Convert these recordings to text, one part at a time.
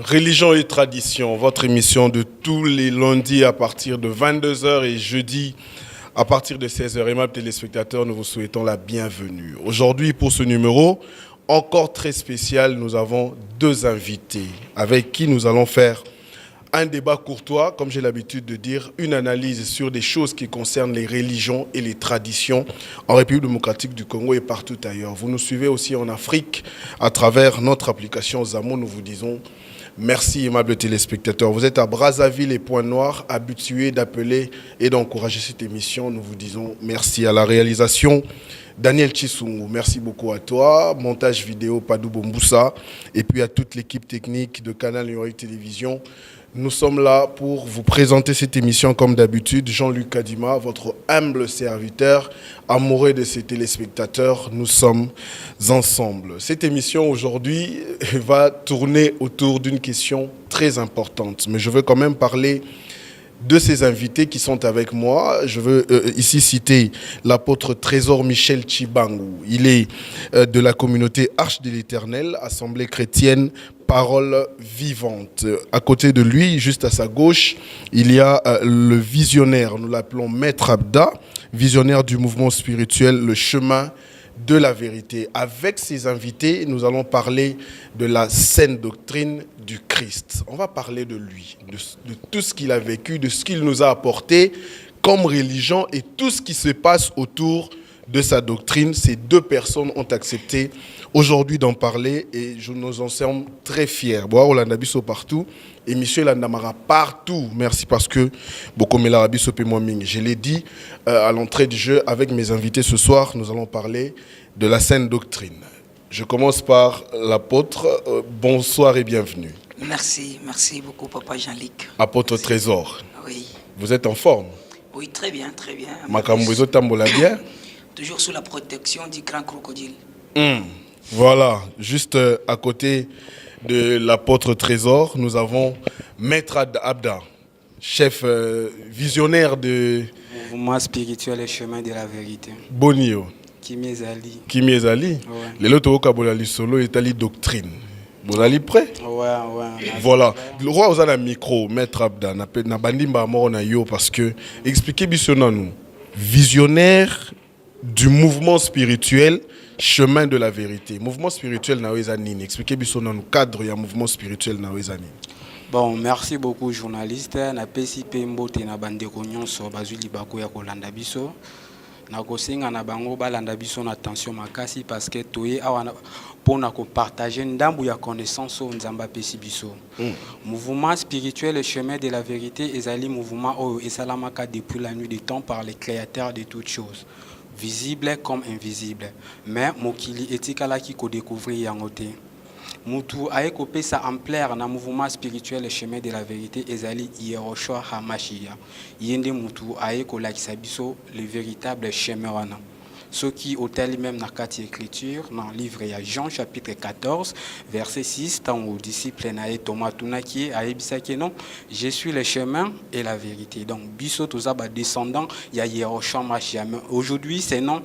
Religion et tradition, votre émission de tous les lundis à partir de 22h et jeudi à partir de 16h. Aimables téléspectateurs, nous vous souhaitons la bienvenue. Aujourd'hui, pour ce numéro encore très spécial, nous avons deux invités avec qui nous allons faire un débat courtois, comme j'ai l'habitude de dire, une analyse sur des choses qui concernent les religions et les traditions en République démocratique du Congo et partout ailleurs. Vous nous suivez aussi en Afrique à travers notre application Zamo. Nous vous disons merci, aimables téléspectateurs. Vous êtes à Brazzaville et Pointe-Noire, habitués d'appeler et d'encourager cette émission. Nous vous disons merci. À la réalisation, Daniel Chisungu, merci beaucoup à toi. Montage vidéo, Padou Bomboussa. Et puis à toute l'équipe technique de Canal Numérique Télévision. Nous sommes là pour vous présenter cette émission comme d'habitude. Jean-Luc Kadima, votre humble serviteur, amoureux de ses téléspectateurs, nous sommes ensemble. Cette émission aujourd'hui va tourner autour d'une question très importante. Mais je veux quand même parler de ces invités qui sont avec moi. Je veux ici citer l'apôtre Trésor Michel Tshibangou. Il est de la communauté Arche de l'Éternel, Assemblée chrétienne, Parole vivante. À côté de lui, juste à sa gauche, il y a le visionnaire, nous l'appelons Maître Abda, visionnaire du mouvement spirituel Le Chemin de la Vérité. Avec ces invités, nous allons parler de la saine doctrine du Christ. On va parler de lui, de tout ce qu'il a vécu, de ce qu'il nous a apporté comme religion et tout ce qui se passe autour de sa doctrine. Ces deux personnes ont accepté aujourd'hui d'en parler et nous en sommes très fiers. Boa Olanda Biso partout et Monsieur Landamara partout. Merci parce que Bokomela Rabiso Pemwaming. Je l'ai dit à l'entrée du jeu avec mes invités ce soir, nous allons parler de la saine doctrine. Je commence par l'apôtre. Bonsoir et bienvenue. Merci beaucoup Papa Jean-Luc. Apôtre Trésor. Oui. Vous êtes en forme? Oui, très bien, très bien. Makambozo Tambola bien? Toujours sous la protection du grand crocodile. Voilà, juste à côté de l'apôtre Trésor, nous avons Maître Abda, chef visionnaire de mouvement spirituel et chemin de la vérité. Bonio. Kimiezali. Kimiezali. Ouais. Le loto Kabolali solo est ali doctrine. Vous allez prêt? Ouais. Voilà. Le roi aux un micro, Maître Abda, na bandimba mort na yo parce que expliquez bien nous. Visionnaire du mouvement spirituel Chemin de la Vérité. Mouvement spirituel na wezanini. Expliquez bien dans le cadre du mouvement spirituel na wezanini. Bon, merci beaucoup journaliste. Na PCP mbote na bandeko nyonso bazuli bako ya kolanda biso. Na kosenga na bango balanda biso na attention makasi parce que toye awana pona ko partager ndambu ya connaissance o nzamba pesi biso. Mouvement spirituel et chemin de la vérité ezali mouvement oyo esalamaka depuis la nuit des temps par les créateurs de toutes choses. Visible comme invisible. Mais mokili etikala ki ko découvrir yango te. Mutu aye ko pesa ampleur na mouvement spirituel le chemin de la vérité ezali Yehoshua Hamashia. Yende mutu aye ko lakisa biso le véritable chemin wana. Ce qui hôtel même na kati écriture dans le livre ya Jean chapitre 14 verset 6 tant aux disciples nae Thomas tunaki ayebisa ke non je suis le chemin et la vérité. Donc biso tozaba descendant ya Yehoshua Hamashia. Aujourd'hui c'est non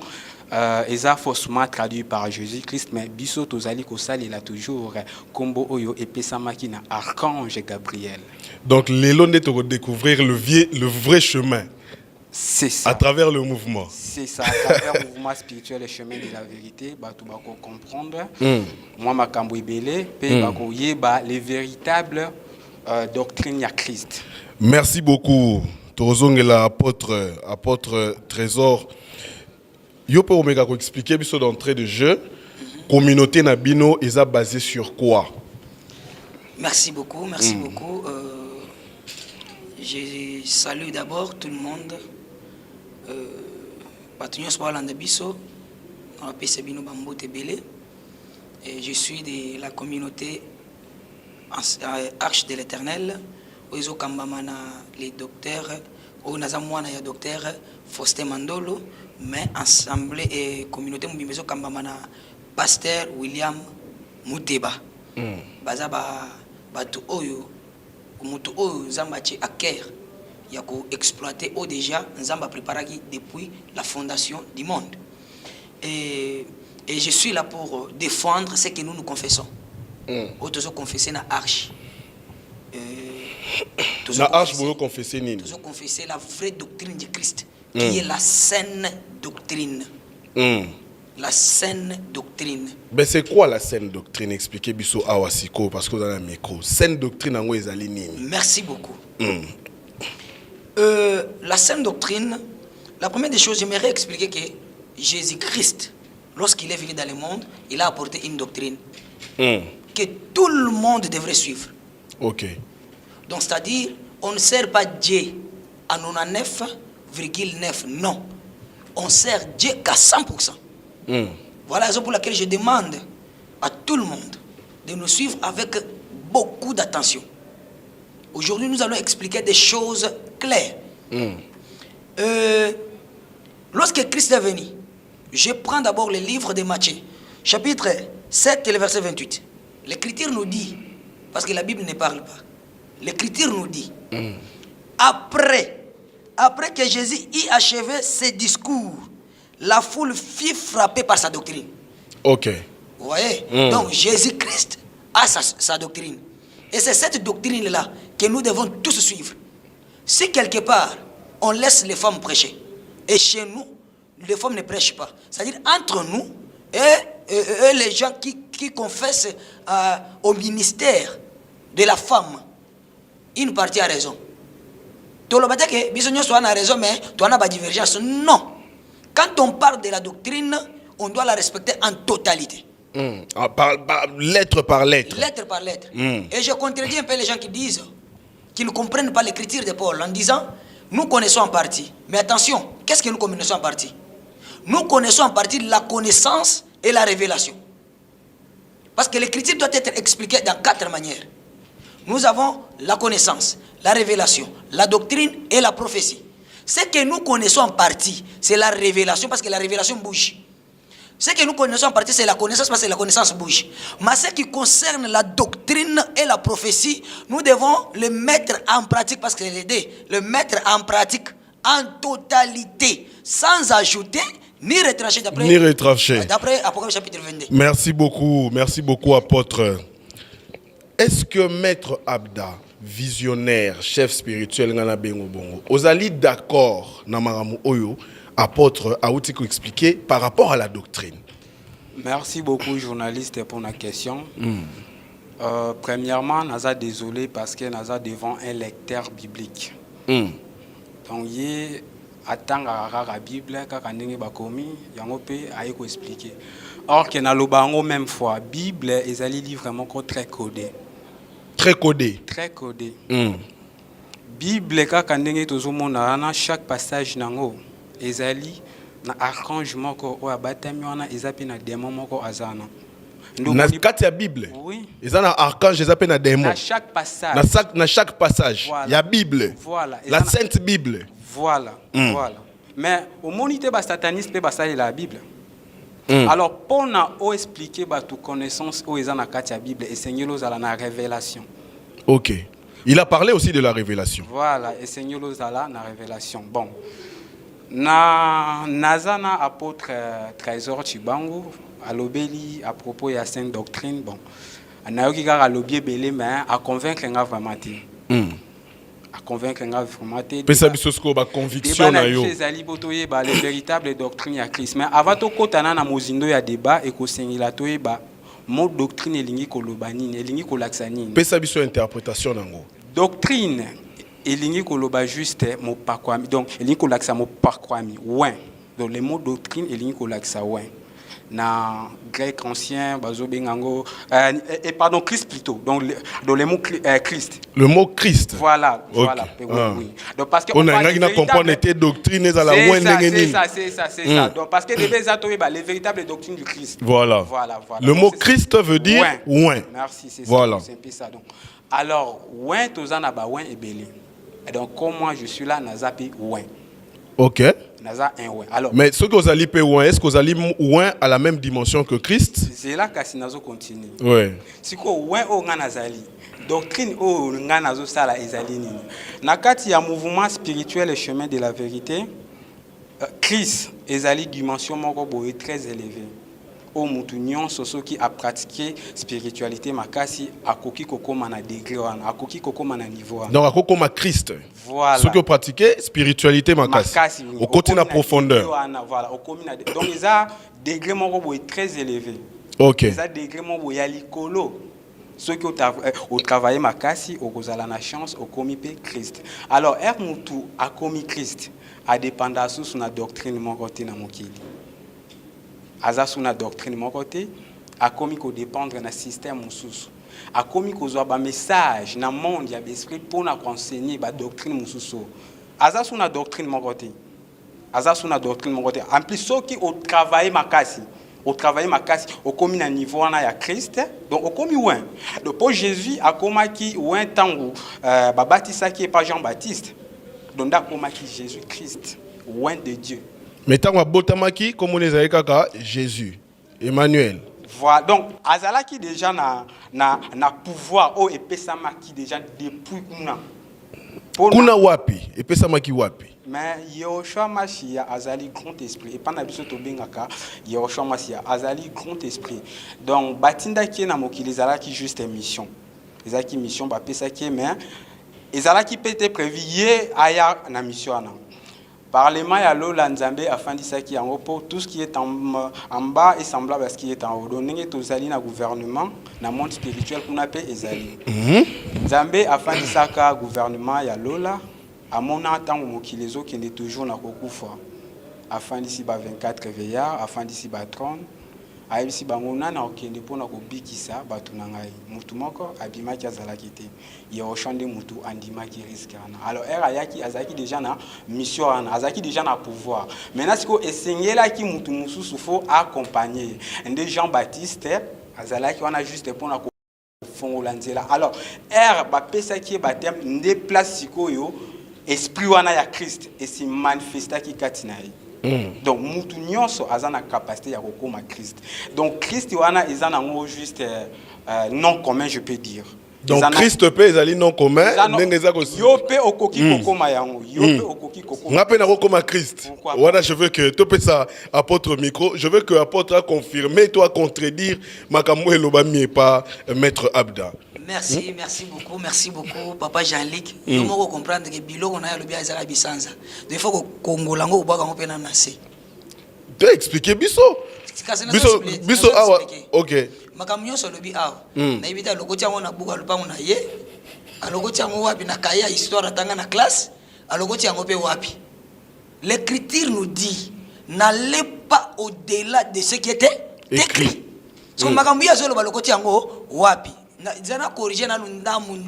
eza faussement traduit par Jésus-Christ, mais biso tozali kosali la toujours kombo oyo epesamaki na archange Gabriel. Donc l'élo n'est de découvrir le vrai chemin. C'est ça. À travers le mouvement. C'est ça, à travers le mouvement spirituel et chemin de la vérité, tu vas comprendre. Moi, ma kambo ibele, bako yeba les véritables doctrines à Christ. Merci beaucoup. Torozongela apôtre Trésor. Yo peut omega ko expliquer biso d'entrée de jeu. Communauté Nabino est basée sur quoi? Merci beaucoup. Je salue d'abord tout le monde. Patunios Walanda Biso, On appelle Sabino Bambo Tebele. Et je suis de la communauté Arche de l'Éternel. Oizo Kambamana, les docteurs, au Nazamwana, il y a docteur Faustin Mandolo, mais ensemble et communauté Mbimezo Kambamana, pasteur William Mouteba. Bazaba Batu Oyo, Mutu Oyo, Zambachi Aker, il y a exploité déjà, Zamba préparé depuis la fondation du monde. Et je suis là pour défendre ce que nous confessons. Autres confesser na Arche. La Arche, vous confessez Nini. Nous confesser la vraie doctrine de Christ, qui est la saine doctrine. La saine doctrine. Mais c'est quoi la saine doctrine? Expliquez Bisso Awasiko, parce que vous avez un micro. Saine doctrine en Ouezali Nini. Merci beaucoup. La saine doctrine, la première des choses, j'aimerais expliquer que Jésus-Christ, lorsqu'il est venu dans le monde, il a apporté une doctrine que tout le monde devrait suivre. Ok. Donc, c'est-à-dire, on ne sert pas Dieu à 99,9. Non. On sert Dieu qu'à 100%. Voilà la raison pour laquelle je demande à tout le monde de nous suivre avec beaucoup d'attention. Aujourd'hui, nous allons expliquer des choses claires. Lorsque Christ est venu, je prends d'abord le livre de Matthieu, chapitre 7 et le verset 28. L'Écriture nous dit, parce que la Bible ne parle pas, l'Écriture nous dit, après que Jésus y achevé ses discours, la foule fut frappée par sa doctrine. Ok. Vous voyez? Donc Jésus-Christ a sa doctrine. Et c'est cette doctrine-là que nous devons tous suivre. Si quelque part, on laisse les femmes prêcher, et chez nous, les femmes ne prêchent pas. C'est-à-dire entre nous et les gens qui confessent au ministère de la femme, une partie a raison. Tu as raison, mais tu as divergence. Non. Quand on parle de la doctrine, on doit la respecter en totalité. Lettre par lettre. Lettre par lettre. Et je contredis un peu les gens qui disent qu'ils ne comprennent pas l'écriture de Paul en disant nous connaissons en partie. Mais attention, qu'est-ce que nous connaissons en partie? Nous connaissons en partie la connaissance et la révélation. Parce que l'écriture doit être expliquée dans 4 manières. Nous avons la connaissance, la révélation, la doctrine et la prophétie. Ce que nous connaissons en partie, c'est la révélation parce que la révélation bouge. Ce que nous connaissons en partie, c'est la connaissance parce que la connaissance bouge. Mais ce qui concerne la doctrine et la prophétie, nous devons le mettre en pratique parce que le mettre en pratique en totalité, sans ajouter ni retrancher d'après Apocalypse chapitre 22. Merci beaucoup apôtre. Est-ce que Maître Abda, visionnaire, chef spirituel, Ozali d'accord, Namaramu Oyo, apôtre, a expliqué par rapport à la doctrine? Merci beaucoup, journaliste, pour la question. Premièrement, Naza désolé parce que Naza devant un lecteur biblique. Donc, il attend à la Bible, quand on est bakomi, il y a expliquer. Or, que na lobango même fois, Bible, ils allaient lire vraiment très codé. Très codé. Très codé. Bible, quand on est chaque passage nango, ils allaient na archange moko o abatami wana ezapi na démon moko azana. Na kati ya Bible. Oui. Ezana archange ezapi na démon. Na chaque passage. Na chaque passage. Voilà. Ya Bible. Voilà. La Sainte Bible. Voilà. Voilà. Mais au monité ba sataniste ba sali la Bible. Alors pour na o expliquer ba toute connaissance o ezana kati ya Bible et Seigneur zala na révélation. OK. Il a parlé aussi de la révélation. Voilà, et Seigneur zala na révélation. Bon. Nazana apôtre Trésor Chibangu à l'obéli à propos de la sainte doctrine. Bon, Nayoki a lobby belé mais à convaincre nga vraiment. À convaincre nga vraiment. Pesa bisosko ba conviction na yo. Les alibotoye ba les véritables doctrines à Christ. Mais avant to kotana na mozindo ya débat et ko sengila toye ba mo doctrine elingi ko lobanine elingi ko laxanine. Pesa biso interprétation nango. Doctrine elingi koloba juste mo pakwami donc elingi kolakisa mo pakwami ouais donc le mot doctrine elingi kolakisa ouais na grec ancien, bazo bengango, et pardon, Christ plutôt, donc dans les mots Christ. Le mot Christ. Voilà, Okay. voilà. Oui. Donc parce que on a rien à comprendre tes doctrines à la c'est ça. Donc parce que les véritables doctrines du Christ. Voilà. Le donc, mot Christ veut dire ouin. Merci, c'est voilà. ça. C'est un peu ça. Donc, alors, ouin tozana ba ouin et belé. Et donc comme moi je suis là, nazapi ouin. OK. Naza un ouin. Alors, mais ce que vous allez payer ouin, est-ce que vous allez ouin à la même dimension que Christ? C'est là que Sinazo continue. Oui. Si quoi ouin o nga nazali. Doctrine o nga nazo sala ezali nini. Nakati ya mouvement spirituel et chemin de la vérité, Christ ezali dimension moko boye très élevée. Au mutu nyonso soki a pratiquer spiritualité makasi akoki kokoma na degré wana akoki kokoma na niveau wana. Donc akoki koma Christ. Voilà. Ce que vous pratiquez spiritualité makasi. Au côté na profondeur. Voilà, au komi na donc ils a degré moko boye très élevé. OK. Ils a degré moko boye likolo. Ceux qui ont travaillé makasi au kozala na chance au komi pe Christ. Alors mutu a komi Christ a dépendant sous na doctrine moko te na mokili. Aza suna doctrine mon côté a commis ko dépendre na système mususu a commis ko zo ba message na monde ya esprit pour na enseigner ba doctrine mususu aza suna doctrine mon côté en plus ceux qui ont travaillé makasi au commis na niveau na ya Christ donc au commis ouin donc pour Jésus a komaki ouin tango ba baptisa qui est pas Jean-Baptiste donc da komaki Jésus Christ ouin de Dieu. Mais tant que botamaki comme on les a kaka Jésus Emmanuel. Voilà donc azala qui déjà na pouvoir o epesama qui déjà depuis kuna wapi epesama ki wapi. Mais Yehoshua Mashia azali grand esprit et pas na biso to bengaka Yehoshua Mashia azali grand esprit donc batinda qui na mokili zala qui juste mission ezaki mission ba pesa qui mais ezala qui peut être prévu ye aya na mission ana. Parlement ya lola nzambe afandisa ki yango pour tout ce qui est en bas est semblable à ce qui est en haut. Donc tozali na gouvernement na monde spirituel qu'on appelle ezali. Nzambe afandisa ka gouvernement ya lola amona tango mokilezo qui est toujours na kokufa. Afandisi ba 24 veillards, afandisi ba 30 ayebisi bango nana okende pona kobikisa bato na ngai mutu moko abimaki azalaki te Yehoshua nde mutu andimaki risque wana alors ayaki azalaki déjà na mission wana azalaki déjà na pouvoir maintenant siko esengelaki mutu mususu faut accompagner nde Jean-Baptiste azalaki wana juste pona kofongola nzela alors bapesaki batem nde place sikoyo esprit wana ya Christ et se manifestaki kati na ye. Donc mutu nyonso azana capacité ya kokoma Christ. Donc Christ wana ezana ngo juste non commun je peux dire. Donc Christ pe ezali non commun ndengeza ko yo pe okoki kokoma yango yo pe okoki kokoma. Ngape na kokoma Christ. Voilà je veux que to pe ça apôtre micro, je veux que apôtre a confirmé toi contredire makambo eloba mi pas maître Abda. Merci beaucoup, Papa Jean-Luc. Nous devons comprendre que Bilo on a le bien à Bisanza. Il faut que Congo lango ou baga on peut nasi. Tu as expliqué Bisso. Bisso ah OK. Makamyo sur le bi ah. Na ibita lokoti yango na buka lupango na ye. Alokoti yango wapi na kaya histoire atanga na classe. Alokoti yango pe wapi. L'écriture nous dit n'allez pas au-delà de ce qui était écrit. So makamyo sur le balokoti yango wapi. Zana corriger na ndamu.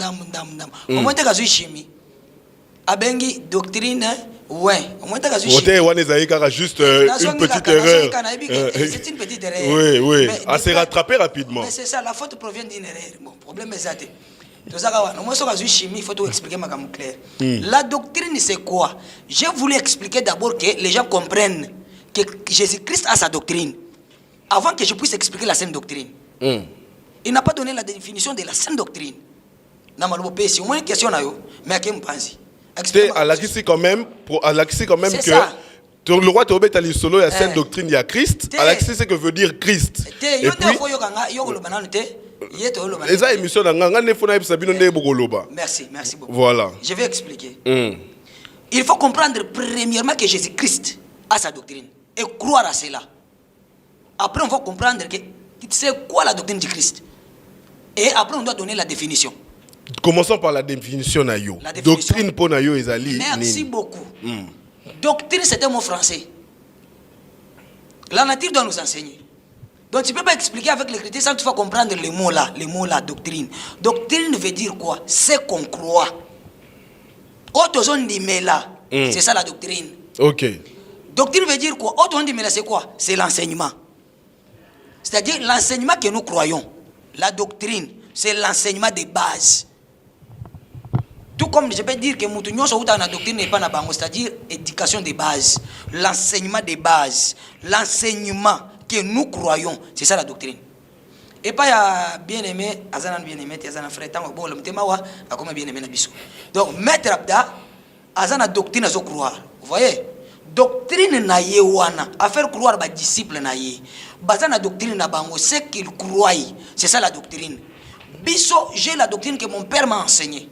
Au moins te kazu chimie. Abengi doctrine ouais. Au moins te kazu chimie. Ote wana zaika juste une petite erreur. C'est une petite erreur. Oui. À se rattraper rapidement. Mais c'est ça, la faute provient d'une erreur. Bon, problème est ça. Tout ça au moins so kazu chimie, il faut tout expliquer makam clair. La doctrine c'est quoi? J'ai voulu expliquer d'abord que les gens comprennent que Jésus-Christ a sa doctrine avant que je puisse expliquer la sainte doctrine. Il n'a pas donné la définition de la sainte doctrine. Si au moins une question, mais à qui me pense? C'est quand même que ça. le roi Tobé Tali Solo, il y a sainte doctrine, il y a Christ. Alexis, c'est que veut dire Christ. Et puis, merci beaucoup. Voilà. Je vais expliquer. Il faut comprendre premièrement que Jésus-Christ a sa doctrine et croire à cela. Après, on va comprendre que c'est quoi la doctrine du Christ. Et après, on doit donner la définition. Commençons par la définition. Doctrine pour Nayo Ezali. Merci beaucoup. Doctrine, c'est un mot français. La nature doit nous enseigner. Donc tu ne peux pas expliquer avec l'écriture sans toutefois comprendre les mots là, doctrine. Doctrine veut dire quoi? C'est qu'on croit. C'est ça la doctrine. Ok. Doctrine veut dire quoi? C'est quoi? C'est l'enseignement. C'est-à-dire l'enseignement que nous croyons. La doctrine, c'est l'enseignement de base. Tout comme je peux dire que Moutounion soit dans la doctrine n'est pas na bango, c'est-à-dire éducation de base, l'enseignement de base, l'enseignement que nous croyons, c'est ça la doctrine. Et pas ya bien-aimé, Azanan bien-aimé, Azanan frère, tant bon le mtemawa, a comme bien-aimé na biso. Donc maître Abda, Azana doctrine à croire. Vous voyez? Doctrine na ye wana, à faire croire ba disciple na ye. Bazana doctrine na bango, c'est qu'il croit. C'est ça la doctrine. Biso, j'ai la doctrine que mon père m'a enseignée.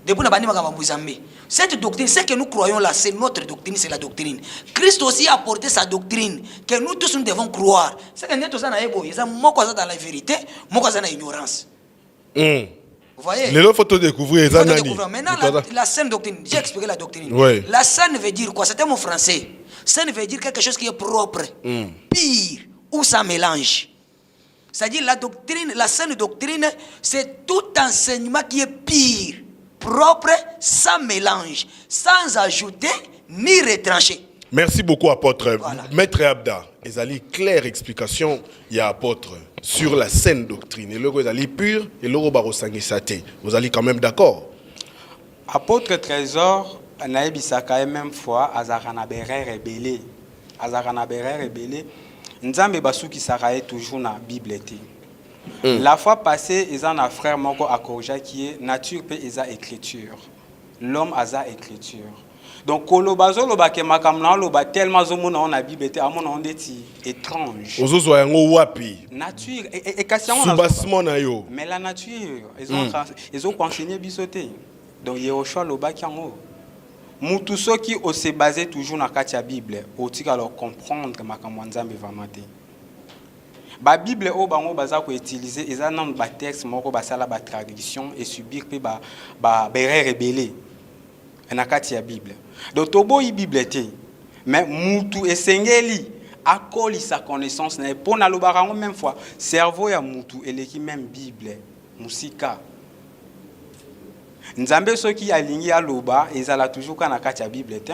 Depuis na bani makamba Muzambe. Cette doctrine, c'est que nous croyons là, c'est notre doctrine, c'est la doctrine. Christ aussi a apporté sa doctrine, que nous tous nous devons croire. C'est que nous tous dans la vérité, moi dans l'ignorance. Vous voyez? Les faut découvrir. Maintenant, la saine doctrine, j'ai expliqué la doctrine. Ouais. La saine veut dire quoi? C'était mon français. Saine veut dire quelque chose qui est propre, pire, ou ça mélange. C'est-à-dire la doctrine, la saine doctrine, c'est tout enseignement qui est pire, propre, sans mélange, sans ajouter ni retrancher. Merci beaucoup, apôtre. Voilà. Maître Abda, ezali claire explication, il y a apôtre sur la saine doctrine. Et le ezali pur et le baro sangisate. Vous allez quand même d'accord? Apôtre Trésor, naebisaka même fois azarana berere rebelle. Azarana berere rebelle. Nzambe basuki saraye toujours na Bible té. La fois passée, ils ont un frère moko akoja qui est nature pe eza écriture. L'homme asa écriture. Donc kolobazo loba ke makamna loba tellement zomona na Bible té amona ondeti étrange. Ozozo yango wapi? Nature et kasiango na subasmo na yo. Mais la nature, ils ont enseigné bisoté. Donc Yehoshua loba kiango. Mutu soki o se basé toujours na katia Bible, o tika alors comprendre makamwa Nzambe vraiment té. La Bible o bango baza ko utiliser eza nan ba texte moko basala ba traduction et subir pe ba berere rebelle na kati ya Bible. Donc tobo yi Bible té mais mutu esengeli akoli sa connaissance na pour na lobarango même fois cerveau ya mutu eleki même Bible musika Nzambe soki alingi aloba ezala toujours kana kati ya Bible té.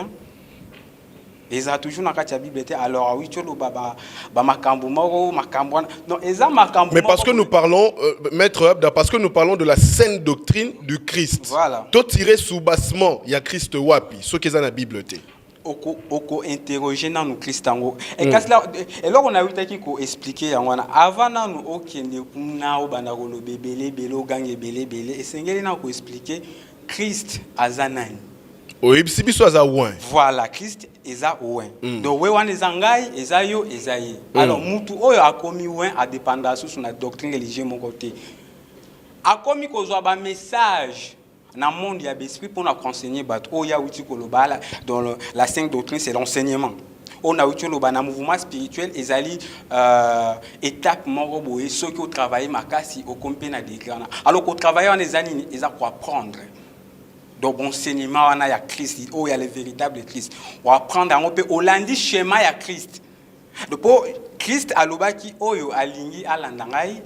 Ils ont toujours dans la Bible. Alors, oui, tu as makambo moro, makambo. Non, ils ont makambo. Mais parce que nous parlons, Maître Abda, parce que nous parlons de la saine doctrine du Christ. Voilà. Tout tiré sous bassement, il y a Christ wapi, ce qui est dans la Bible. Oko interroger dans nous Christango. Et là, on a eu qui ko expliquer avant nous okende kuna obana kolo bebele belo gange bele bele et sengeli na ko expliquer Christ azanani. Voilà, Christ eza ouin. Donc we wan ezangai ezayo ezaye. Alors mutu oyo akomi ouin a dépendance sur la doctrine religieuse mon côté. Akomi kozwa ba message na monde ya l'esprit pour nous enseigner bat oya uti kolobala dans la sainte doctrine c'est l'enseignement. On a uti loba na mouvement spirituel ezali étape moko boye ceux qui ont travaillé makasi au compé na déclarana. Alors qu'on travaille en ezani eza quoi apprendre. Donc enseignement on a ya Christ, oh il y a le véritable Christ. On va apprendre un peu Hollandi schéma ya Christ. Donc pour Christ aloba ki oyo alingi alandangai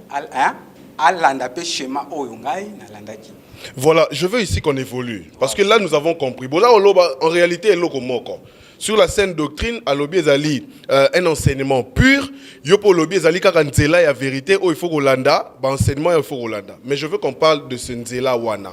alanda pe schéma oyo ngai na landaki. Voilà, je veux ici qu'on évolue parce que là nous avons compris. Bon là en réalité eloko moko. Sur la saine doctrine, alobi ezali un enseignement pur, yopo lobi ezali kaka nzela ya vérité oh il faut Rolanda, ba enseignement il faut Rolanda. Mais je veux qu'on parle de ce nzela wana.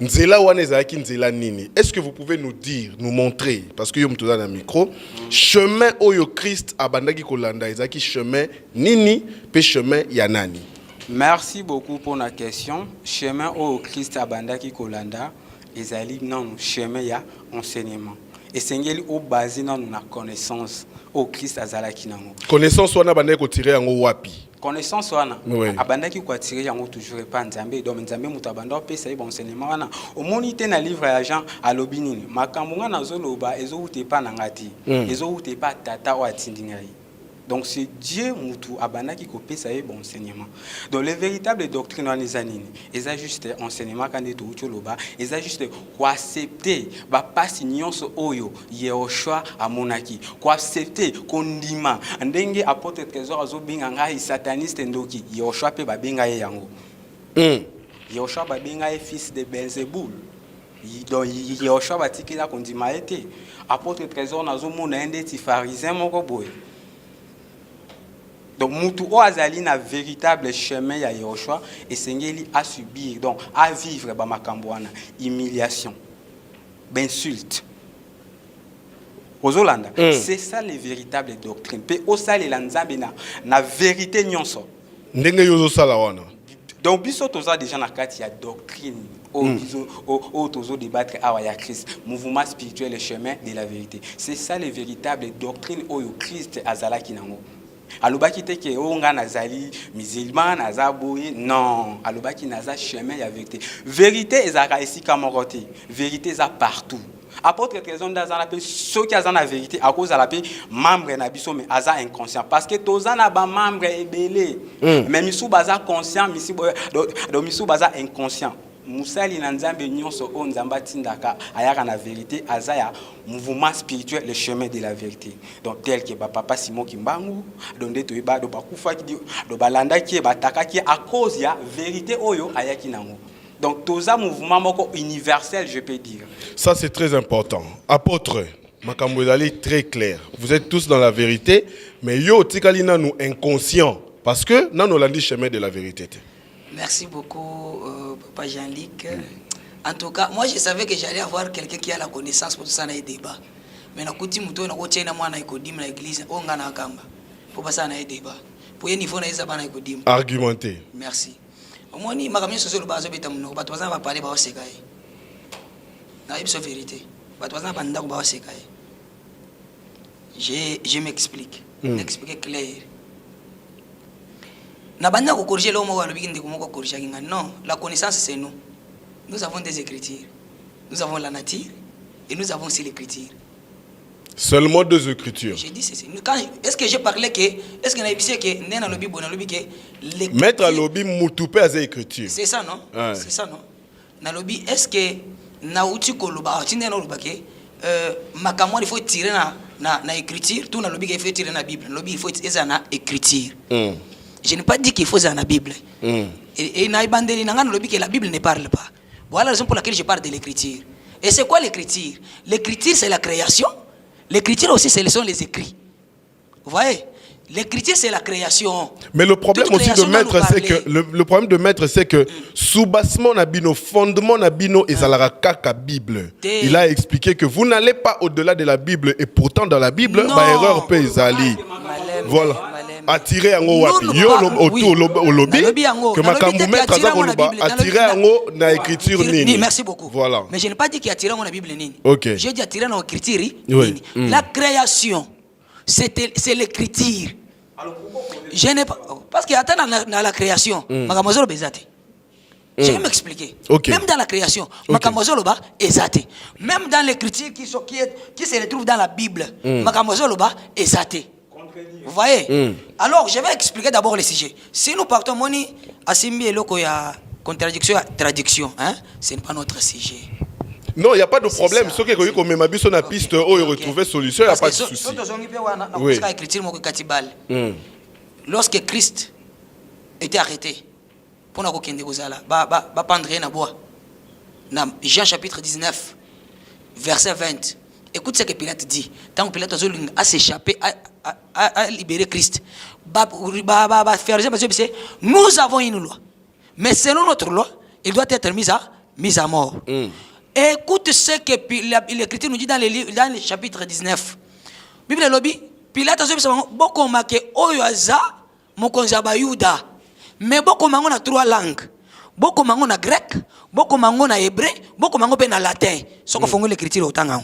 Nzela wana ezalaki nzela nini? Est-ce que vous pouvez nous dire, nous montrer, parce que yo mtoza na micro, chemin oyo Christ abandaki kolanda ezalaki chemin nini pe chemin ya nani? Merci beaucoup pour la question. Chemin oyo Christ abandaki kolanda ezali non chemin ya enseignement. Et sengeli o basé dans na connaissance au Christ azalaki nango. Connaissance wana bandaki ko tirer yango wapi? Connaissance wana abandaki ko tirer yango toujours pas Nzambe donc Nzambe mutu abanda pesa yi enseignement wana omonité na livre ya Jean alobi nini makambo ngana zoloba ezouté pa na ngati ezouté pa tata o atindi ngai Donc c'est Dieu Moutou Abana qui copie ça et bon enseignement. Donc les véritables doctrines en les années, ils ont juste enseignement quand ils sont au bas, ils ont juste quoi accepter, bah pas signon ce oyo, Yehoshua à monaki, quoi accepter kondima, ndenge apôtre trésor azo binganga i sataniste ndoki, Yehoshua pe ba binga yango. Yehoshua ba binga fils de Belzéboul. Donc Yehoshua ba tikila kondima été. Apôtre trésor nazo mona ende ti pharisien moko boy. Donc, Moutou Oazali n'a véritable chemin à Yehoshua et Sengeli à subir, donc à vivre Bamakambouana, humiliation, insulte. Aux Hollandais, c'est ça les véritables doctrines. Pe osali lanzabe na vérité nyonso. Ndenge yozo sala wana. Donc, biso toza déjà na kati ya doctrine. Au tozo débattre à ya Christ, mouvement spirituel et chemin de la vérité. C'est ça les véritables doctrines au Christ azala kinango. Alobaki te ke onga nazali musulman nazaboye non alobaki naza chemin ya vérité vérité ezaka esika moko te vérité eza partout apôtre trésor ndazana pe ceux qui azana vérité à cause la pe membre na biso mais aza inconscient parce que tozana ba membre ebele mais misu baza conscient misu baza inconscient Moussali Nanzambe nyonso o nzamba tindaka ayaka na vérité azaya mouvement spirituel le chemin de la vérité donc tel que papa Simon Kimbangu donde to ba do bakufa ki do balanda ki bataka ki à cause ya vérité oyo ayaki nango donc toza mouvement moko universel je peux dire ça c'est très important apôtre makambo ezali très clair vous êtes tous dans la vérité mais yo tikali nanu inconscient parce que nanu landi chemin de la vérité. Merci beaucoup, Papa Jean-Luc. En tout cas, moi, je savais que j'allais avoir quelqu'un qui a la connaissance pour tout ça dans les débats. Mais na kuti muto na kochena mwana ikodim na église onga na kamba. Pour passer na débat. Pour y niveau na ezaba na ikodim. Argumenter. Merci. Moi ni makamyo soso lo bazo beta muno bato bazana ba parler ba osekaye. Na ibso vérité. Bato bazana banda ko ba osekaye. Je m'explique. M'expliquer clair. Non, la connaissance c'est nous. Nous avons des écritures. Nous avons la nature et nous avons aussi l'écriture. Seulement deux écritures. J'ai dit c'est. Est-ce que j'ai parlé que est-ce que mettre à lobby moutoupé à écriture. C'est ça non? Ouais. C'est ça non? Na lobby est-ce que na uti koloba tinde na lobba ke makamwa il faut tirer na écriture tout na lobby il faut tirer na Bible. Lobby il faut tirer na écriture. Je n'ai pas dit qu'il faut dans la Bible. Et la Bible ne parle pas. Voilà la raison pour laquelle je parle de l'écriture. Et c'est quoi l'écriture? L'écriture, c'est la création. L'écriture aussi, ce sont les écrits. Vous voyez? L'écriture, c'est la création. Mais le problème aussi de maître, c'est que le problème de maître, c'est que sous-bassement nabino, fondement nabino et la kaka Bible. Il a expliqué que vous n'allez pas au-delà de la Bible et pourtant dans la Bible, ma erreur peut ali. Voilà. Attirer un wapi yo autour au lobby que makambu maître za koloba attirer ango na écriture nini. Merci beaucoup. Voilà. Mais je n'ai pas dit qu'il attirer la Bible nini. OK. J'ai dit attirer dans l'écriture nini. La création c'est l'écriture. Je n'ai pas parce qu'il attend dans la création makambo zo bezate. Je vais m'expliquer. Okay. Même dans la création, makambo zo loba ezate. Même dans l'écriture qui se retrouve dans la Bible, makambo zo loba ezate. Vous voyez? Alors, je vais expliquer d'abord le sujet. Si nous partons, Moni, Asimbi et Loko, il y a contradiction, traduction. Hein? Ce n'est pas notre sujet. Non, il n'y a pas de problème. Ce qui est comme ma bise, on a piste, où il retrouve solution, il n'y a pas de souci. Oui. Lorsque Christ était arrêté, pour nous pendre na bois. Jean chapitre 19, verset 20. Écoute ce que Pilate dit. Tant que Pilate a s'échappé, à libérer Christ. Nous avons une loi. Mais selon notre loi, il doit être mis à mort. Écoute ce que l'Écriture nous dit dans le chapitre 19. Bible lobby, Pilate a dit beaucoup marqué Oyoaza, Mokonza Bayuda. Mais beaucoup mango na trois langues. Beaucoup mango na grec, beaucoup mango na hébreu, beaucoup mango na latin. Ce qu'on fait l'Écriture autant.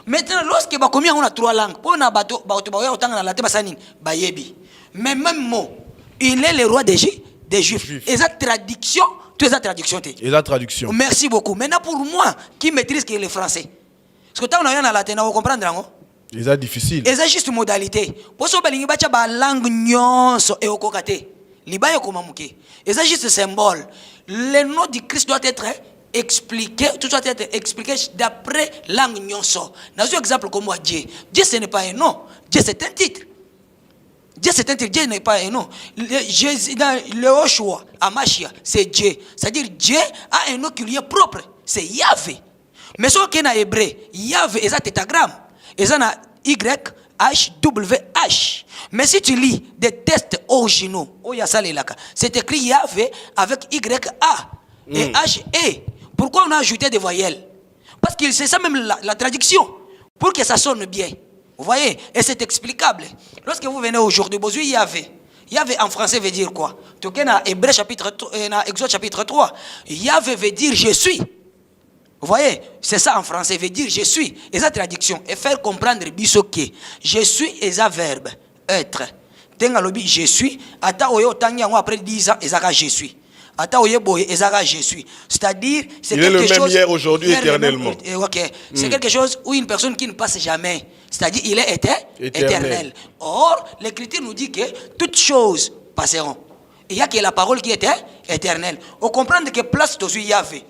Maintenant, lorsque on a trois langues, pour na bato autant na latin basanin, bayebi. Mais même mot, il est le roi des Juifs. Et sa traduction, tu es sa traduction. Et la traduction. Merci beaucoup. Maintenant pour moi, qui maîtrise le français. Parce que tant on a en latin, on comprendre. C'est difficile. Et c'est juste modalité. Pour ça, balingi bacha ba langue nyonso et okokate. Libayo komamuke. Et c'est juste symbole. Le nom du Christ doit être expliqué, tout doit être expliqué d'après langue nyonso. Dans un exemple comme moi, Dieu. Dieu ce n'est pas un nom. Dieu c'est un titre. Dieu c'est un titre. Dieu n'est pas un nom. Jésus dans le Oshua, Amashia, c'est Dieu. C'est-à-dire Dieu a un nom qui lui est propre. C'est Yahvé. Mais ce qui est en hébreu, Yahvé est un tétragramme. Et ça na YHWH. Mais si tu lis des textes originaux, c'est écrit Yahvé avec YA et HE. Pourquoi on a ajouté des voyelles? Parce que c'est ça même la traduction. Pour que ça sonne bien. Vous voyez? Et c'est explicable. Lorsque vous venez aujourd'hui, Yahvé. Yahvé en français veut dire quoi? Tu sais, dans Hébreu chapitre, dans Exode chapitre 3, Yahvé veut dire je suis. Vous voyez, c'est ça en français, veut dire je suis. Et sa traduction, et faire comprendre bisoké. Je suis et un verbe, être. Tenga lobi, je suis. Ata oyo tangi après 10 ans, et ça je suis. Ata oye boye, et ça je suis. C'est-à-dire, c'est quelque chose. Il est le même hier, aujourd'hui, éternellement. Ok. C'est quelque chose où une personne qui ne passe jamais. C'est-à-dire, il est éternel. Or, l'Écriture nous dit que toutes choses passeront. Il y a que la parole qui est éternelle. On comprend que place de Yahvé.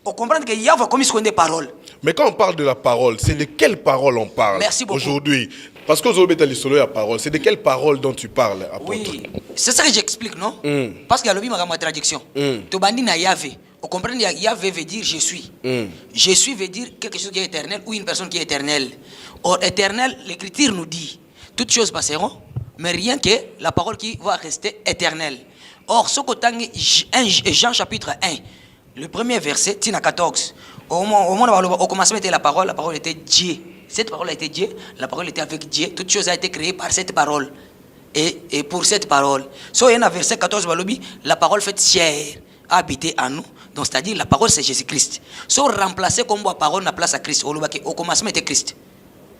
On comprend que Yahvé a commis des paroles. Mais quand on parle de la parole, c'est de quelle parole on parle aujourd'hui? Parce que vous avez dit la parole, c'est de quelle parole dont tu parles, apôtre? Oui, c'est ça que j'explique, non? Parce qu'il y a ma traduction. Tu bandis na Yahvé. On comprend que Yahvé veut dire je suis. Je suis veut dire quelque chose qui est éternel ou une personne qui est éternelle. Or, éternel, l'Écriture nous dit, toutes choses passeront, mais rien que la parole qui va rester éternelle. Or, ce que Jean chapitre 1, le premier verset, Tina 14. Au commencement était la parole était Dieu. Cette parole était Dieu, la parole était avec Dieu. Toute chose a été créée par cette parole. Et pour cette parole. So, il y a un verset 14, la parole fait chair, a habité en nous. Donc, c'est-à-dire, la parole c'est Jésus-Christ. So, remplacer comme la parole na place à Christ. Au commencement était Christ.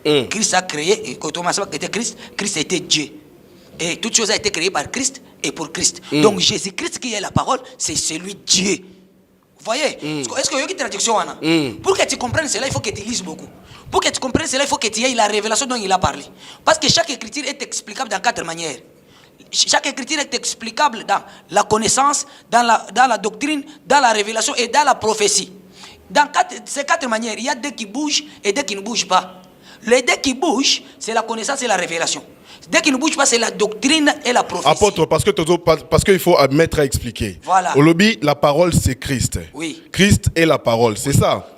Christ a créé, et au commencement était Christ, Christ était Dieu. Et toute chose a été créée par Christ et pour Christ. Donc, Jésus-Christ qui est la parole, c'est celui Dieu. Vous voyez? Est-ce qu'il y a une traduction? Pour que tu comprennes cela, il faut que tu lises beaucoup. Pour que tu comprennes cela, il faut que tu aies la révélation dont il a parlé. Parce que chaque écriture est explicable dans 4 manières. Chaque écriture est explicable dans la connaissance, dans la doctrine, dans la révélation et dans la prophétie. Dans ces 4 manières, il y a deux qui bougent et deux qui ne bougent pas. Les deux qui bougent, c'est la connaissance et la révélation. Dès qu'il ne bouge pas, c'est la doctrine et la prophétie. Apôtre, parce qu'il faut mettre à expliquer. Voilà. Au lobby, la parole, c'est Christ. Oui. Christ est la parole, c'est ça.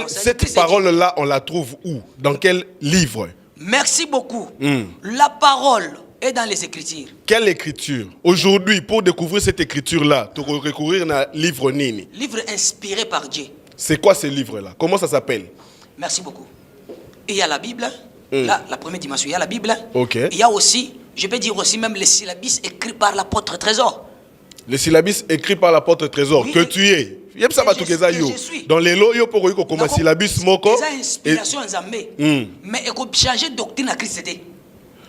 Cette parole-là, on la trouve où? Dans quel livre? Merci beaucoup. La parole est dans les Écritures. Quelle écriture? Aujourd'hui, pour découvrir cette écriture-là, tu peux recourir à un livre Nini. Livre inspiré par Dieu. C'est quoi ce livre-là? Comment ça s'appelle? Merci beaucoup. Il y a la Bible. Là, la première dimension, il y a la Bible. Okay. Il y a aussi, je peux dire aussi même les syllabis écrits par l'apôtre Trésor. Les syllabis écrits par l'apôtre Trésor, oui, que tu es. Je suis. Dans les lots, il faut que comme syllabis moko. C'est inspiration en Zambé. Mais il faut changer de doctrine à Christ.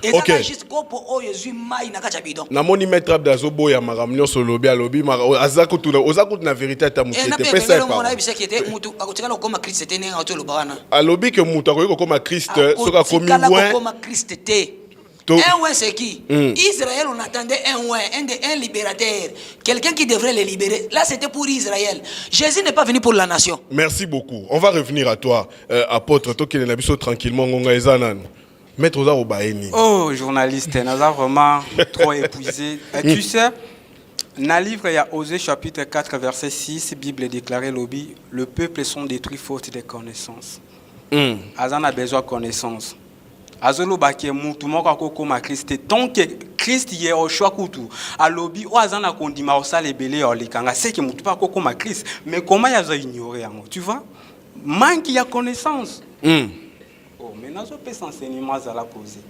Et okay. ça juste pour Jésus mai na kachabidon. Na moni maître d'Azobo ya maramnyo solo bi alobi azako tuna ozako na vérité ta mutu te pesa pa. On a bisa kete mutu akotikala koma Christ te nenga otolo bana. Alobi que mutu akoyiko koma Christ soka komi loin. Koma Christ te. Un ouin c'est qui? Israël, on attendait un ouin, un libérateur, quelqu'un qui devrait les libérer. Là, c'était pour Israël. Jésus n'est pas venu pour la nation. Merci beaucoup. On va revenir à toi, apôtre. Toi qui es là tranquillement, ngonga ezanan. Maître Oza Obaeni. Oh, journaliste, nous avons vraiment trop épuisé. Tu sais, dans le livre, il y a Osée chapitre 4, verset 6, Bible déclarée lobby, le peuple sont détruits faute de connaissances. Azan a besoin de connaissances. Azolo baké mutu moko kokoma Christ tant que Christ y est au choix kutu a lobby o azan a kondima o sale belé o likanga c'est que mutu pas kokoma Christ mais comment y a ignorer yango tu vois manque y a connaissance. Oh mais nazo pe enseignement za la poser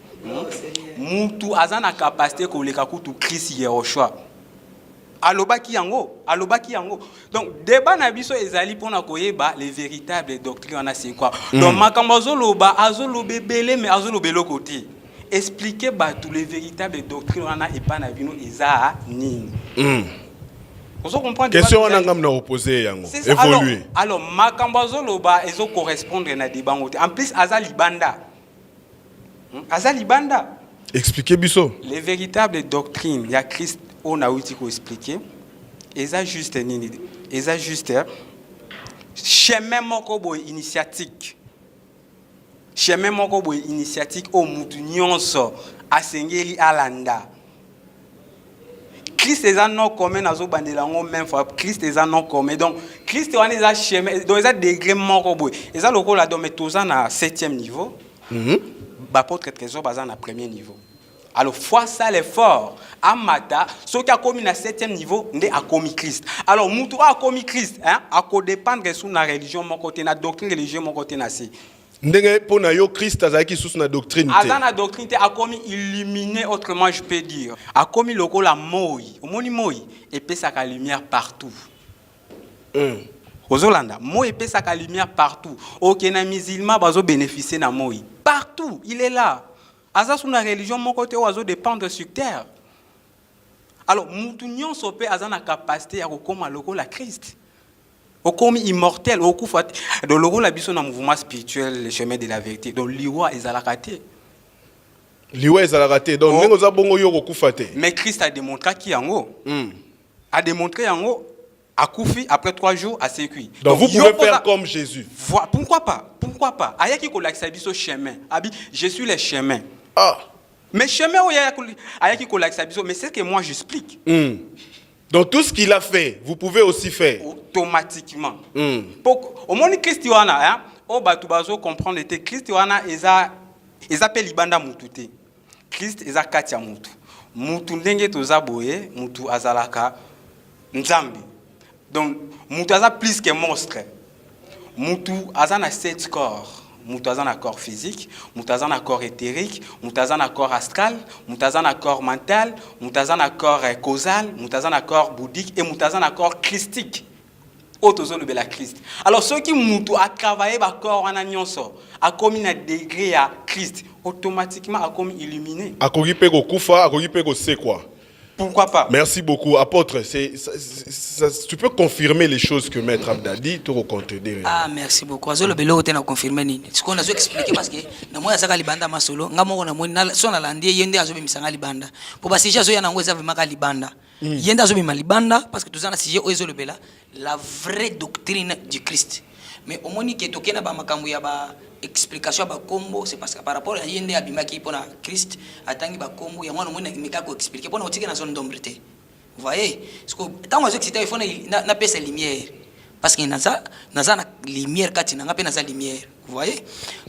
mutu azan a capacité ko leka kutu Christ y est au choix alobaki yango donc débat na biso ezali pona koyeba les véritables doctrines on a c'est quoi donc makambo azoloba belé mais azolobelo côté expliquer ba tous les véritables doctrines on a et pas na bino eza nini vous comprenez question on a ngam na opposer yango évoluer alors makambo azoloba ezo correspondre na débat en plus azali banda Aza libanda. Expliquez Bisso. Les véritables doctrines, il y a Christ, on a aussi expliqué. Et ça juste, chemin moko initiatique. Chemin moko initiatique au mutu nyonso asengeli alanda. Christ est un nom commun dans le même fois. Christ est un nom commun. Donc, Christ est un chemin. Donc, il y a des degrés moko. Et ça, le là, donc, mais tous à 7e niveau. L'apôtre Trésor, basé à 1er niveau. Alors, fois ça l'effort, Amata, ceux qui a commis à 7e niveau, a commis Christ. Alors, Moutou a commis Christ, à dépendre de la religion, mon côté, la doctrine religieuse, mon côté, Ndenge pona yo Christ azaki sous na doctrine. Azana doctrine a commis illuminé, autrement je peux dire. A commis le la moi, omoni moi, et peut sa lumière partout. Aux Hollanda, moi et peut sa lumière partout. Aucun musulman bazo bénéficier na moi. Partout, il est là. Aza sous la religion, mon côté oiseau dépendre sur terre. Alors, moutounion sopé azana capacité à recommander le la Christ. Comme immortel, au coup de l'euro la biso dans mouvement spirituel, le chemin de la vérité. Donc liwa ezalakate. Liwa ezalakate. Donc nengo za bongo yo kokufate. Mais Christ a démontré qui en haut. A démontré en haut à Koufi après 3 jours à sécuit. Donc vous pouvez faire comme Jésus. Pourquoi pas? Pourquoi pas? Ayaki ko laksa biso chemin. Abi, je suis le chemin. Ah. Mais chemin ayaki ko laksa biso, mais c'est ce que moi j'explique. Donc tout ce qu'il a fait, vous pouvez aussi faire. Automatiquement. Au moins Christ wana, au batu bazo comprendre que Christ wana eza pe libanda mutute. Christ eza katia mutu. Mutu ndenge toza boye, mutu azalaka nzambi. Donc mutu aza plus que monstre. Mutu azana 7 corps. Moutazan à corps physique, moutazan à corps éthérique, moutazan à corps astral, moutazan à corps mental, moutazan à corps causal, moutazan à corps bouddhique et moutazan à corps christique. Autozone de la Christ. Alors ceux qui moutou a travaillé par corps en agnonso, a commis un degré à Christ, automatiquement a commis illuminé. A kogi pego kufa, a kogi pego c'est quoi? Pourquoi pas? Merci beaucoup. Apôtre, tu peux confirmer les choses que Maître Abda dit, tu peux contredire. Ah, merci beaucoup. Azolo belo te na confirmer ni. Ce qu'on a expliqué parce que na moya saka libanda masolo, ngamo na moni na sona landie yende azobe misanga libanda. Po ba sija zo ya nango eza vema ka libanda. Yende azobe ma libanda parce que tuzana sije ozo le bela la vraie doctrine du Christ. Mais au moni ke tokena ba makambu ya ba explication ba kombo, c'est parce que par rapport à yende abimaki pona Christ atangi ba kombo ya mwana mona meka ko expliquer pona otike na zone d'ombre te. Vous voyez, parce que tant que il faut na pesa lumière parce que naza na lumière kati na ngape naza lumière. Vous voyez?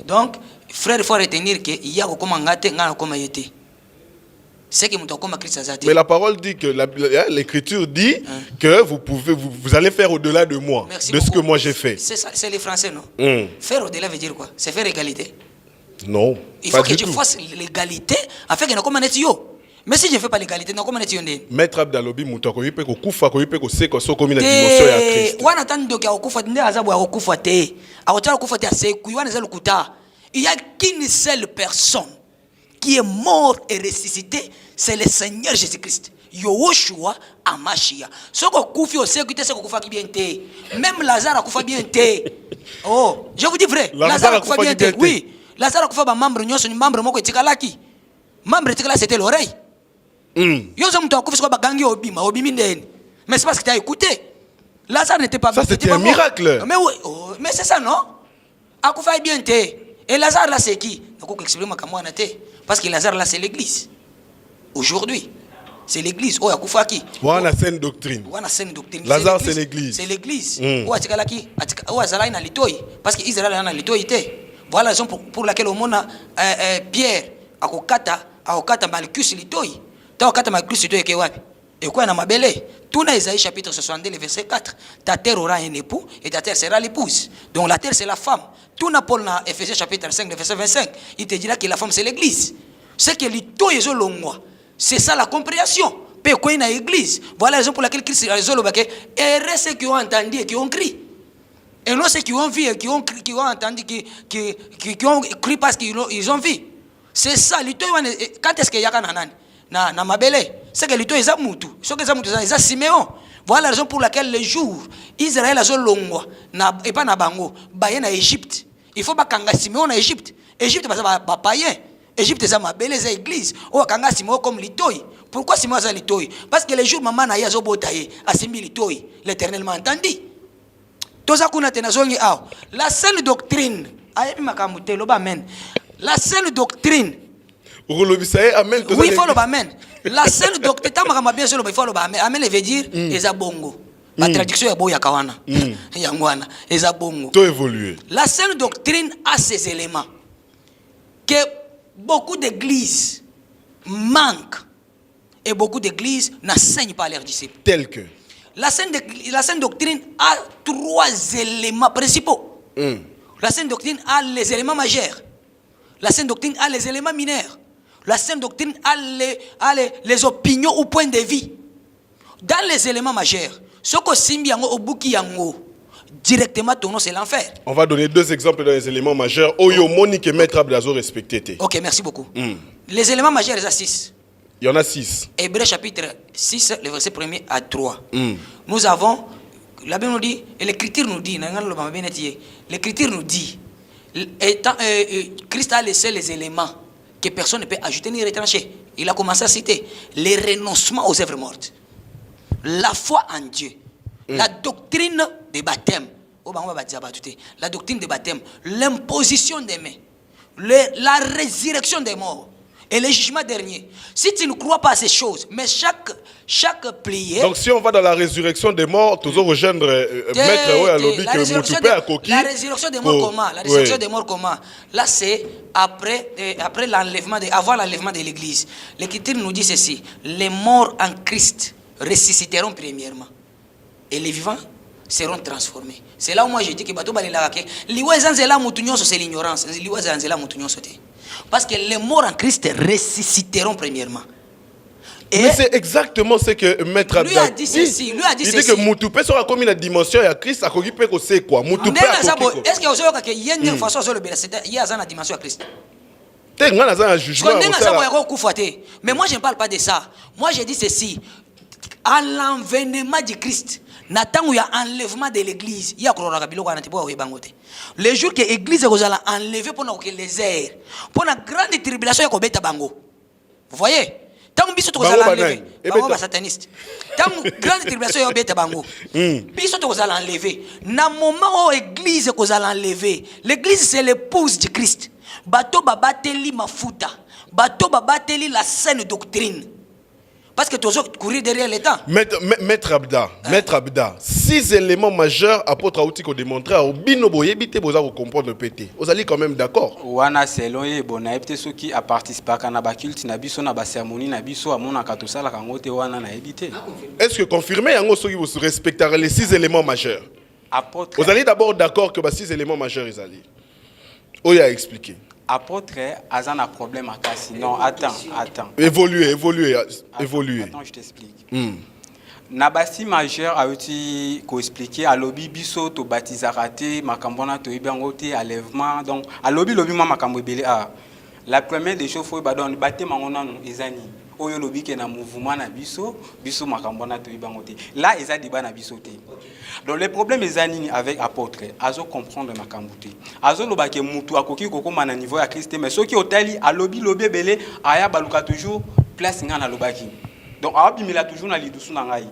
Donc frère, il faut retenir que il y a comme ngate ngana comme yete. C'est que muto comme Christ azati. Mais la parole dit que l'écriture dit que vous allez faire au-delà de moi. Merci de beaucoup. Ce que moi j'ai fait. C'est ça, c'est les français non? Faire au-delà veut dire quoi? C'est faire égalité. Non. Il faut que tu fasses l'égalité afin que na comme net yo. Mais si je ne fais pas l'égalité, non, comment est-ce que Maître Abdalobi Moutako, il peut kufa, il peut seko, so comme une dimension à Christ. On attend donc à kufa, ne azabu à kufa te, à hauteur kufa te c'est kuiwan ezal kuta. Il y a qu'une seule personne qui est morte et ressuscitée, c'est le Seigneur Jésus-Christ. Yoshua Amashia. Ce que kufi au sécurité, c'est que kufa bien te. Même Lazare a kufa bien te. Oh, je vous dis vrai, Lazare a kufa bien te. Oui, Lazare a kufa ba membre nyonso ni membre moko etikalaki. Membre etikala c'était l'oreille. Yozo mtu akufa kwa bagangi obimi ndeni. Mais c'est parce que tu as écouté. Lazare n'était pas ça c'était un miracle. Mais oui, mais c'est ça non? Akufa bien te. Et Lazare là c'est qui? Donc expliquer moi comment on était parce que Lazare là c'est l'église. Aujourd'hui, c'est l'église. Oh akufa qui? Voilà la saine doctrine. Voilà saine doctrine. Lazare c'est l'église. C'est l'église. Oh atikala qui? Oh azala ina litoi parce que Israël a litoi était. Voilà la raison pour laquelle au monde Pierre akokata Malchus litoi. Okata Malchus litoi ke wapi? Et quoi na mabele? Tout dans Isaïe chapitre 62 le verset 4. Ta terre aura un époux et ta terre sera l'épouse. Donc la terre c'est la femme. Tout dans Paul dans Ephésiens chapitre 5 le verset 25, il te dira que la femme c'est l'église. C'est que litoi ezo longwa. C'est ça la compréhension. Pe quoi na église. Voilà la raison pour laquelle Christ a raison le baquet. Et ceux qui ont entendu et qui ont crié. Et non ceux qui ont vu et qui ont entendu qui ont crié parce qu'ils ont vu. C'est ça litoi quand est-ce qu'il y a kananani? Na mabele, c'est que l'ito eza mutu, ce que eza mutu eza Siméon. Voilà la raison pour laquelle le jour Israël a zolongwa na et pas na bango, baye na Égypte. Il faut pas kanga Siméon na Égypte. Égypte ba païen. Égypte eza mabele eza église oyo akanga Simon comme litoi. Pourquoi Simon eza litoi? Parce que les jours maman na ye azobota ye asimbi litoi. L'Éternel m'a entendu. Toza kuna tena zongi aw. La saine doctrine ayebi makambo te loba amen. La saine doctrine. Amen. Oui, il faut le amen. La saine doctrine ta makambo bien sûr il faut le amen. Amen veut dire eza bongo. La traduction est boya kawana. Yangwana eza bongo. Tout évolué. La saine doctrine a ces éléments que beaucoup d'églises manquent et beaucoup d'églises n'enseignent pas leurs disciples. Tel que la saine doctrine a 3 éléments principaux. La saine doctrine a les éléments majeurs. La saine doctrine a les éléments mineurs. La saine doctrine a les opinions ou points de vue. Dans les éléments majeurs, ce que simbi yango obuki yango directement ton nom c'est l'enfer. On va donner 2 exemples dans les éléments majeurs. Oyo Monique et Maître Abdazo respecté. Ok, merci beaucoup. Les éléments majeurs, il y a 6. Il y en a 6. Hébreux chapitre 6, le verset 1er à 3. Nous avons, la Bible nous dit, et l'Écriture nous dit, l'Écriture nous dit, Christ a laissé les éléments que personne ne peut ajouter ni retrancher. Il a commencé à citer les renoncements aux œuvres mortes, la foi en Dieu, la doctrine des baptêmes, la doctrine des baptêmes, l'imposition des mains, la résurrection des morts et le jugement dernier. Si tu ne crois pas à ces choses, mais chaque prière. Donc si on va dans la résurrection des morts, toujours rejoindre Maître Alobi que Moutoupe à Koki. La résurrection des morts comment? La résurrection des morts comment? Là c'est après l'enlèvement avant l'enlèvement de l'église. L'Écriture nous dit ceci: les morts en Christ ressusciteront premièrement et les vivants seront transformés. C'est là où moi je dis que bato balila ke liwa zanzela mutunyo c'est l'ignorance, liwa zanzela mutunyo sote. Parce que les morts en Christ ressusciteront premièrement. Et mais c'est exactement ce que Maître Abdazo lui a dit ceci. Il dit que Moutoupe sera comme une dimension à Christ, à quoi il peut c'est quoi Moutoupe. Est-ce que vous savez qu'il y a une façon sur le il y a une dimension à Christ? Mais moi je ne parle pas de ça. Moi je dis ceci. À l'envénement du Christ, il y a enlèvement de l'église. Il y a le jour que l'église est enlevée pour les airs, pour la grande tribulation, vous voyez? Tant que vous allez enlever, vous sataniste. Tant que grande tribulation, vous allez enlever. Dans le moment où l'église est enlevée, l'église c'est l'épouse de Christ. Bato babateli mafuta, bato babateli la saine doctrine. Parce que tu dois courir derrière l'État. Maître Abda, 6 éléments majeurs apôtre Aouti qu'on démontrer au binoboye bité boza ko comprendre le pété. Vous allez quand même d'accord? Wana selon ye bona epte ceux qui a participé à ba culte na biso na ba cérémonie na biso amona ka tosala ka ngote wana na ebité. Est-ce que confirmer yango ceux qui vous respecteront les 6 éléments majeurs? Apôtre. Vous allez d'abord d'accord que ba 6 éléments majeurs ils allaient. Oya expliquer. Apôtre a un problème à casser. Non, attends. Évoluer. Attends, je t'explique. Nabasi majeur a été expliqué à lobby biso to baptisarate makambona to ibangote enlèvement donc à lobby ma makambo belé a la première des choses faut badon baté mangona no ezani oyo lobby ke na mouvement na biso makambona to ibangote là eza débat na biso té. Donc le problème ezani avec apôtre azo comprendre makambo té azo lobake mutu akoki kokoma na niveau ya Christ mais ceux qui otali à lobby belé aya baluka toujours place ngana lobaki. Donc il a toujours dans l'idoussou nangai.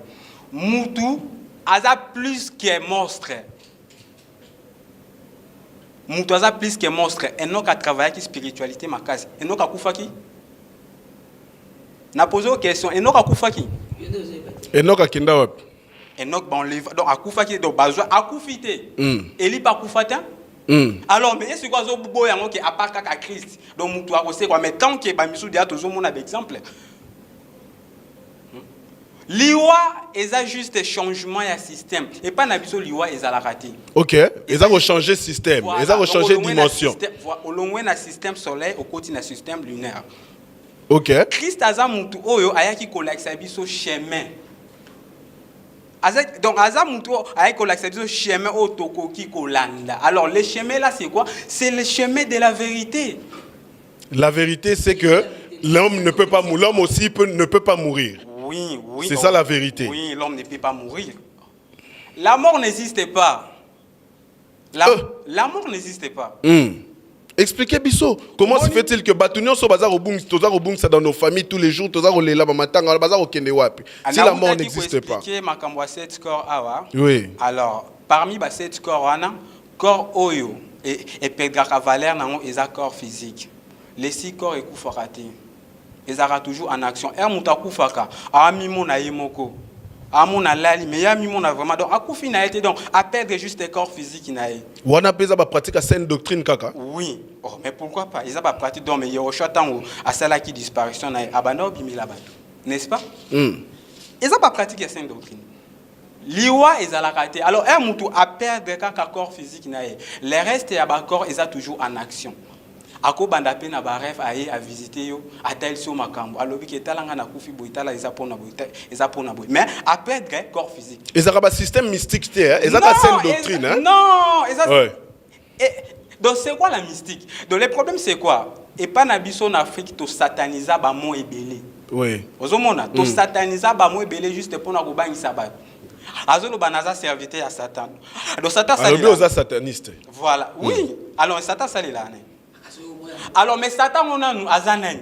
Moutou a plus qu'un monstre. Moutou a plus qu'un monstre. Et non qu'à travailler qui spiritualité ma casse. Et non qu'à koufaki. N'a posé une question. Et non qu'à koufaki. Et non qu'à kindawap. Et non bon donc à koufaki donc bazo à koufité. Et li pas koufata. Alors mais est-ce que quoi zo bobo yango qui à part à Christ. Donc moutou a quoi mais tant que ba misou dia toujours mon exemple. Liwa eza juste changement ya système et pas nabiso liwa eza la raté. OK, eza ko changer système, eza ko changer dimension. Au loin na système solaire au côté na système lunaire. OK. Christ aza mutu oyo ayaki kolakisa biso chemin. Donc aza mutu ayaki kolakisa biso chemin o tokoki kolanda. Alors le chemin là c'est quoi? C'est le chemin de la vérité. La vérité c'est que l'homme ne peut pas l'homme aussi ne peut pas mourir. Oui. C'est ça la vérité. Oui, l'homme ne peut pas mourir. La mort n'existe pas. La mort n'existe pas. Expliquez Bisso, comment se fait-il que Batunion soit bazar au boom, ça dans nos familles tous les jours, tozar au lela matin, bazar au Kendewapi. Si la mort n'existe pas. Oui. Alors, parmi les 7 corps, corps oyo et Pedra Valère n'ont pas corps physique. Les 6 corps et koufarati. Ils sont toujours en action. Et mouta koufaka, amimo na yemoko. Amona lali, mais ya mimo na vraiment donc akoufi na été donc à perdre juste les corps physiques na yi. Wana pesa ba pratique à saine doctrine kaka. Oui. Oh, mais pourquoi pas? Ils ont pas pratique donc mais Yehoshua tango à celle qui disparition na abana obimila bato. N'est-ce pas? Ils ont pas pratiqué saine doctrine. Liwa ils a la raté. Alors un moutou à perdre kaka corps physique na yi. Les restes ya ba corps ils sont toujours en action. Ako banda pe na ba rêve aye à visiter yo atel sur makambo alobi ke talanga na kufi boitala ezapona boy mais à perdre corps physique ils ont un système mystique ils ont pas saine doctrine hein non donc c'est quoi la mystique donc le problème c'est quoi et pas na biso en Afrique to sataniser ba mo ebele oui ozomona to sataniser ba mo ebele juste pour na ko bangisa ba azolo banaza serviteur à Satan donc Satan ça alors aux satanistes voilà oui alors Satan ça là alors mais Satan on a nous azanani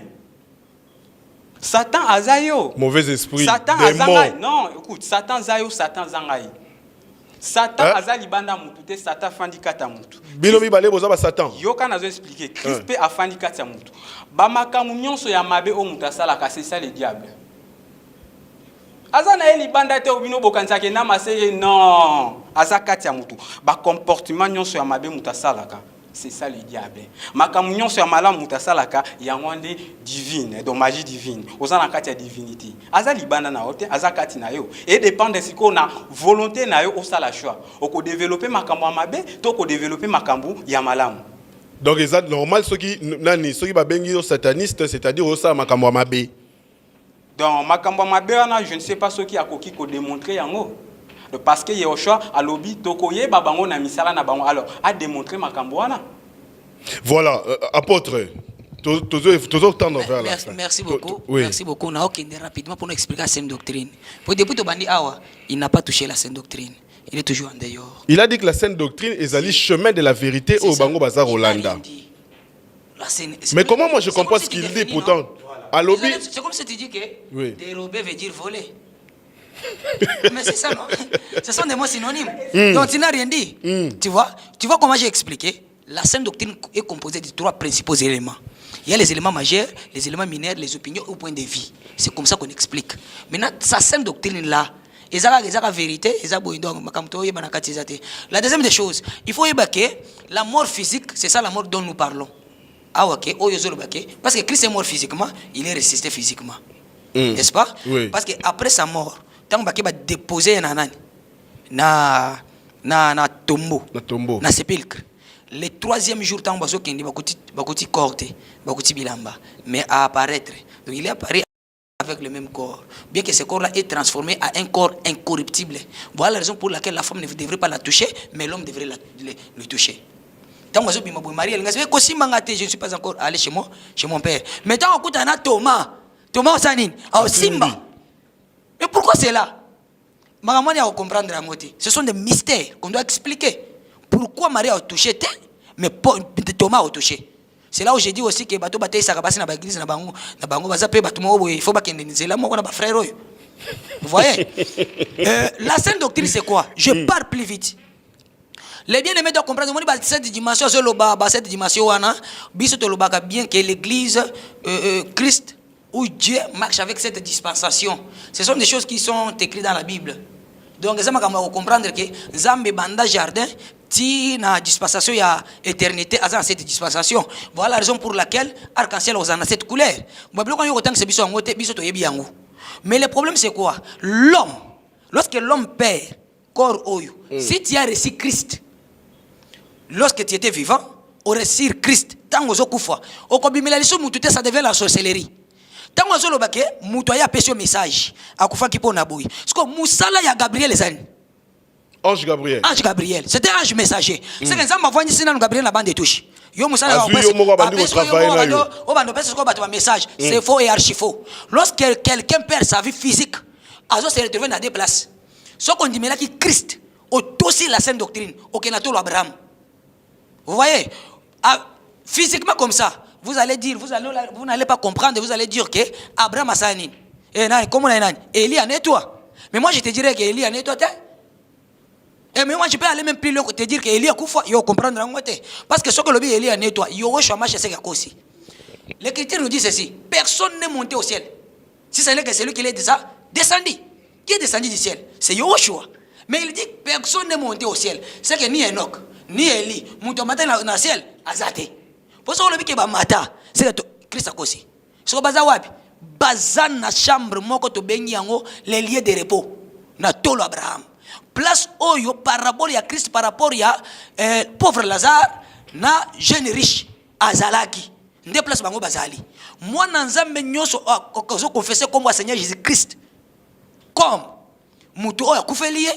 Satan azayo mauvais esprit Satan azangai non écoute Satan zayo Satan zangai Satan azali banda mutu te Satan fandi kata mutu bilobi balé boza ba Satan yo kana zo expliquer Christ pe afandi kata mutu ba makamu nyonso ya mabe o mutu asala ka c'est ça le diable azana eli banda te obino bokanza ke na maseye non azakati ya mutu ba comportement nyonso ya mabe mutu asala ka c'est ça le diable. Makamunyon sur malam mutasalaka yangwande divine, donc magie divine. Osana kati ya divinité. Aza libanda na hote, aza kati na yo. Et dépend de ce qu'on a volonté na yo osala choix. Oko développer makambo amabe, to ko développer makambo ya malam. Donc c'est normal ceux qui ba bengi yo sataniste, c'est-à-dire osala makambo amabe. Donc makambo amabe je ne sais pas ce qui a koki ko démontrer yango. Parce que Yehoshua a lobby tokoye babango na misala na bango alors a démontré makambo wana. Voilà apôtre toujours tendre vers la fin. Merci beaucoup. Oui. Merci beaucoup. On a rapidement pour nous expliquer la saine doctrine. Pour depuis to bandi awa, il n'a pas touché la saine doctrine. Il est toujours en dehors. Il a dit que la saine doctrine est le chemin de la vérité au Bango Bazar Hollanda. Mais comment moi je comprends ce qu'il dit pourtant à lobby. C'est comme si tu dis que dérober veut dire voler. Mais c'est ça, non? Ce sont des mots synonymes. Donc tu n'as rien dit. Tu vois comment j'ai expliqué? La saine doctrine est composée de 3 principaux éléments. Il y a les éléments majeurs, les éléments mineurs, les opinions au point de vue. C'est comme ça qu'on explique. Maintenant, sa saine doctrine-là, la vérité, la deuxième des choses, il faut évacuer la mort physique, c'est ça la mort dont nous parlons. Parce que Christ est mort physiquement, il est ressuscité physiquement. N'est-ce pas? Oui. Parce qu'après sa mort, tant qu'il va déposer na tombeau, na sépulcre. Le 3e jour, tant qu'il va corter, bilamba, mais à apparaître. Donc il est apparu avec le même corps, bien que ce corps-là est transformé à un corps incorruptible. Voilà la raison pour laquelle la femme ne devrait pas la toucher, mais l'homme devrait le toucher. Tant que je ne suis pas encore allé chez mon père. Mais tant que Thomas Sanin, Simba. Et pourquoi c'est là? Maman a comprendre la moitié. Ce sont des mystères qu'on doit expliquer. Pourquoi Marie a touché, mais Thomas a touché. C'est là où j'ai dit aussi que bateau bataille ça passe dans l'église na bango bazape bateau il faut pas qu'il y ait là moi on a frère. Vous voyez? La sainte doctrine c'est quoi? Je pars plus vite. Les bien-aimés doivent comprendre que cette dimension cette dimension bien que l'église Christ où Dieu marche avec cette dispensation. Ce sont des choses qui sont écrites dans la Bible. Donc, ça m'a comprendre que Zambe Banda Jardin, si na dispensation, il y a éternité à cette dispensation. Voilà la raison pour laquelle arc-en-ciel a cette couleur. Mais le problème, c'est quoi? L'homme, lorsque l'homme perd corps oyo, si tu as reçu Christ, lorsque tu étais vivant, au reçu Christ, tant que ça devient la sorcellerie. Tant que vous avez un message, parce que Moussala ya Gabriel Ange Gabriel. Ange Gabriel. C'était un ange messager. C'est que ça m'a voulu dire Gabriel la bande de touche. Yo Moussala message. C'est faux et archi faux. Lorsque quelqu'un perd sa vie physique, Azo se retrouve dans des places. Ce qu'on dit mais là qui Christ, au aussi la sainte doctrine, au Kenato Abraham. Vous voyez? Physiquement comme ça, vous allez dire, vous n'allez pas comprendre, vous allez dire que Abraham a ça. Comment on a Élie en est toi. Mais moi je te dirais que Élie en est toi. Et mais moi je peux aller même plus loin te dire que Élie a koufa, il faut comprendre en côté. Parce que ce que le dit Élie en est toi, il y aura chômage c'est aussi. L'Écriture nous dit ceci, personne n'est monté au ciel. Si ce n'est que celui qui est descendu. Qui est descendu du ciel? C'est Yoshua. Mais il dit personne n'est monté au ciel. C'est que ni Enoch, ni Élie, monté matin dans le ciel, azate. Pour ça, on dit que matin, c'est que Christ a aussi. Ce que baza wapi, baza na chambre moko to bengi yango les lieux de repos. Na tolo Abraham. Place oyo parabole ya Christ par rapport ya pauvre Lazare na jeune riche azalaki. Nde place bango bazali. Moi nanzambe nyonso ko confesser comme moi Seigneur Jésus-Christ. Comme mutu oyo akufelie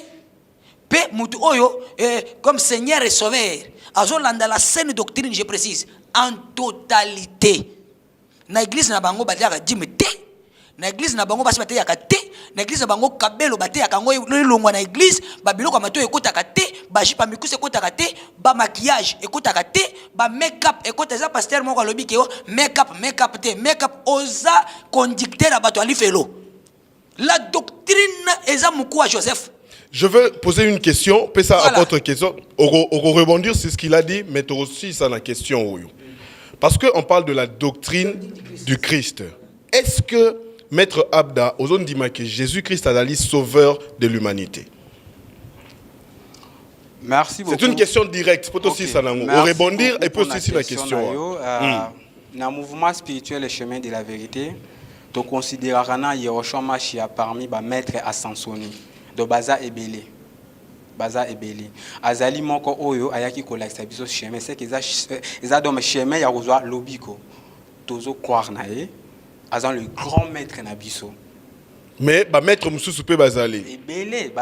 pe mutu oyo comme Seigneur et Sauveur. Azolanda la saine doctrine, je précise, en totalité. Na église na bango bataka dimete. Na église na bango basi bataka te. Na église na bango kabelo bataka ngo longwa na église, ba biloko mato ekotaka te, ba jipa mikuse ekotaka te, ba maquillage ekotaka te, ba make-up ekota za pasteur moko alobi ke make-up te, make-up oza conducteur abato alifelo. La doctrine eza mukua Joseph. Je veux poser une question, puis ça apporte une question. On rebondir sur ce qu'il a dit, mais aussi ça la question. Parce qu'on parle de la doctrine du Christ. Est-ce que Maître Abda, aux zones dit que Jésus-Christ a la sauveur de l'humanité? Merci beaucoup. C'est une question directe. Peut aussi ça on rebondir et puis aussi la question. Dans le mouvement spirituel, le chemin de la vérité, tu considères que Yehoshua Mashiach parmi les maîtres ascensionnés. Do baza ebele azali moko oyo ayaki kolakisa biso chemin c'est que eza do chemin ya kozwa lobiko tozo croire na ye azan le grand maître na biso mais ba maître mususu pe bazali ebele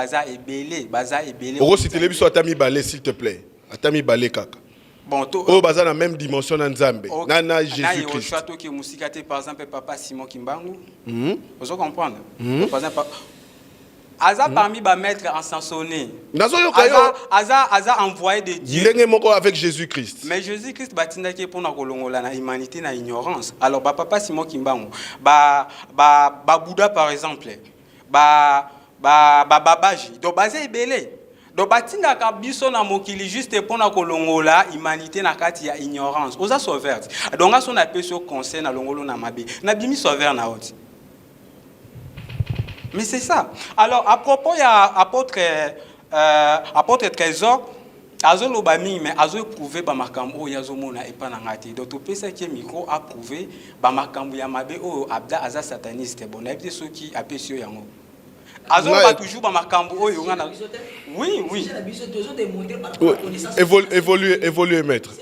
oro citer biso atami balé s'il te plaît atami balé kaka bon to o baza na même dimension na Nzambe na Jésus Christ na qui musikate par exemple papa Simon Kimbangu vous comprendre par exemple Aza parmi les maîtres ascensionnés. Aza envoyé de Dieu. Avec Jésus-Christ. Mais Jésus-Christ batinda qui pour na kolongola na humanité na ignorance. Alors papa Simon Kimbangu, Bouddha par exemple, babaji, do basé belé. Do batinda ka biso na mokili juste pour na kolongola humanité na kati ya ignorance. Oza sauveur. Donc on appelle ce conseil na longolo na mabe. Na bimi sauveur na oti. Mais c'est ça. Alors, à propos, il y a apôtre Trésor, Azolo Bami, mais Azo prouvé Bamakambo Yazomona et Panangati. Donc, tout ce qui est micro a prouvé Bamakambo Yamabe ou Abda Aza sataniste. Bon, il y a ceux qui appellent sur Yango. Azo va toujours Bamakambo. Oui. Évoluer, maître.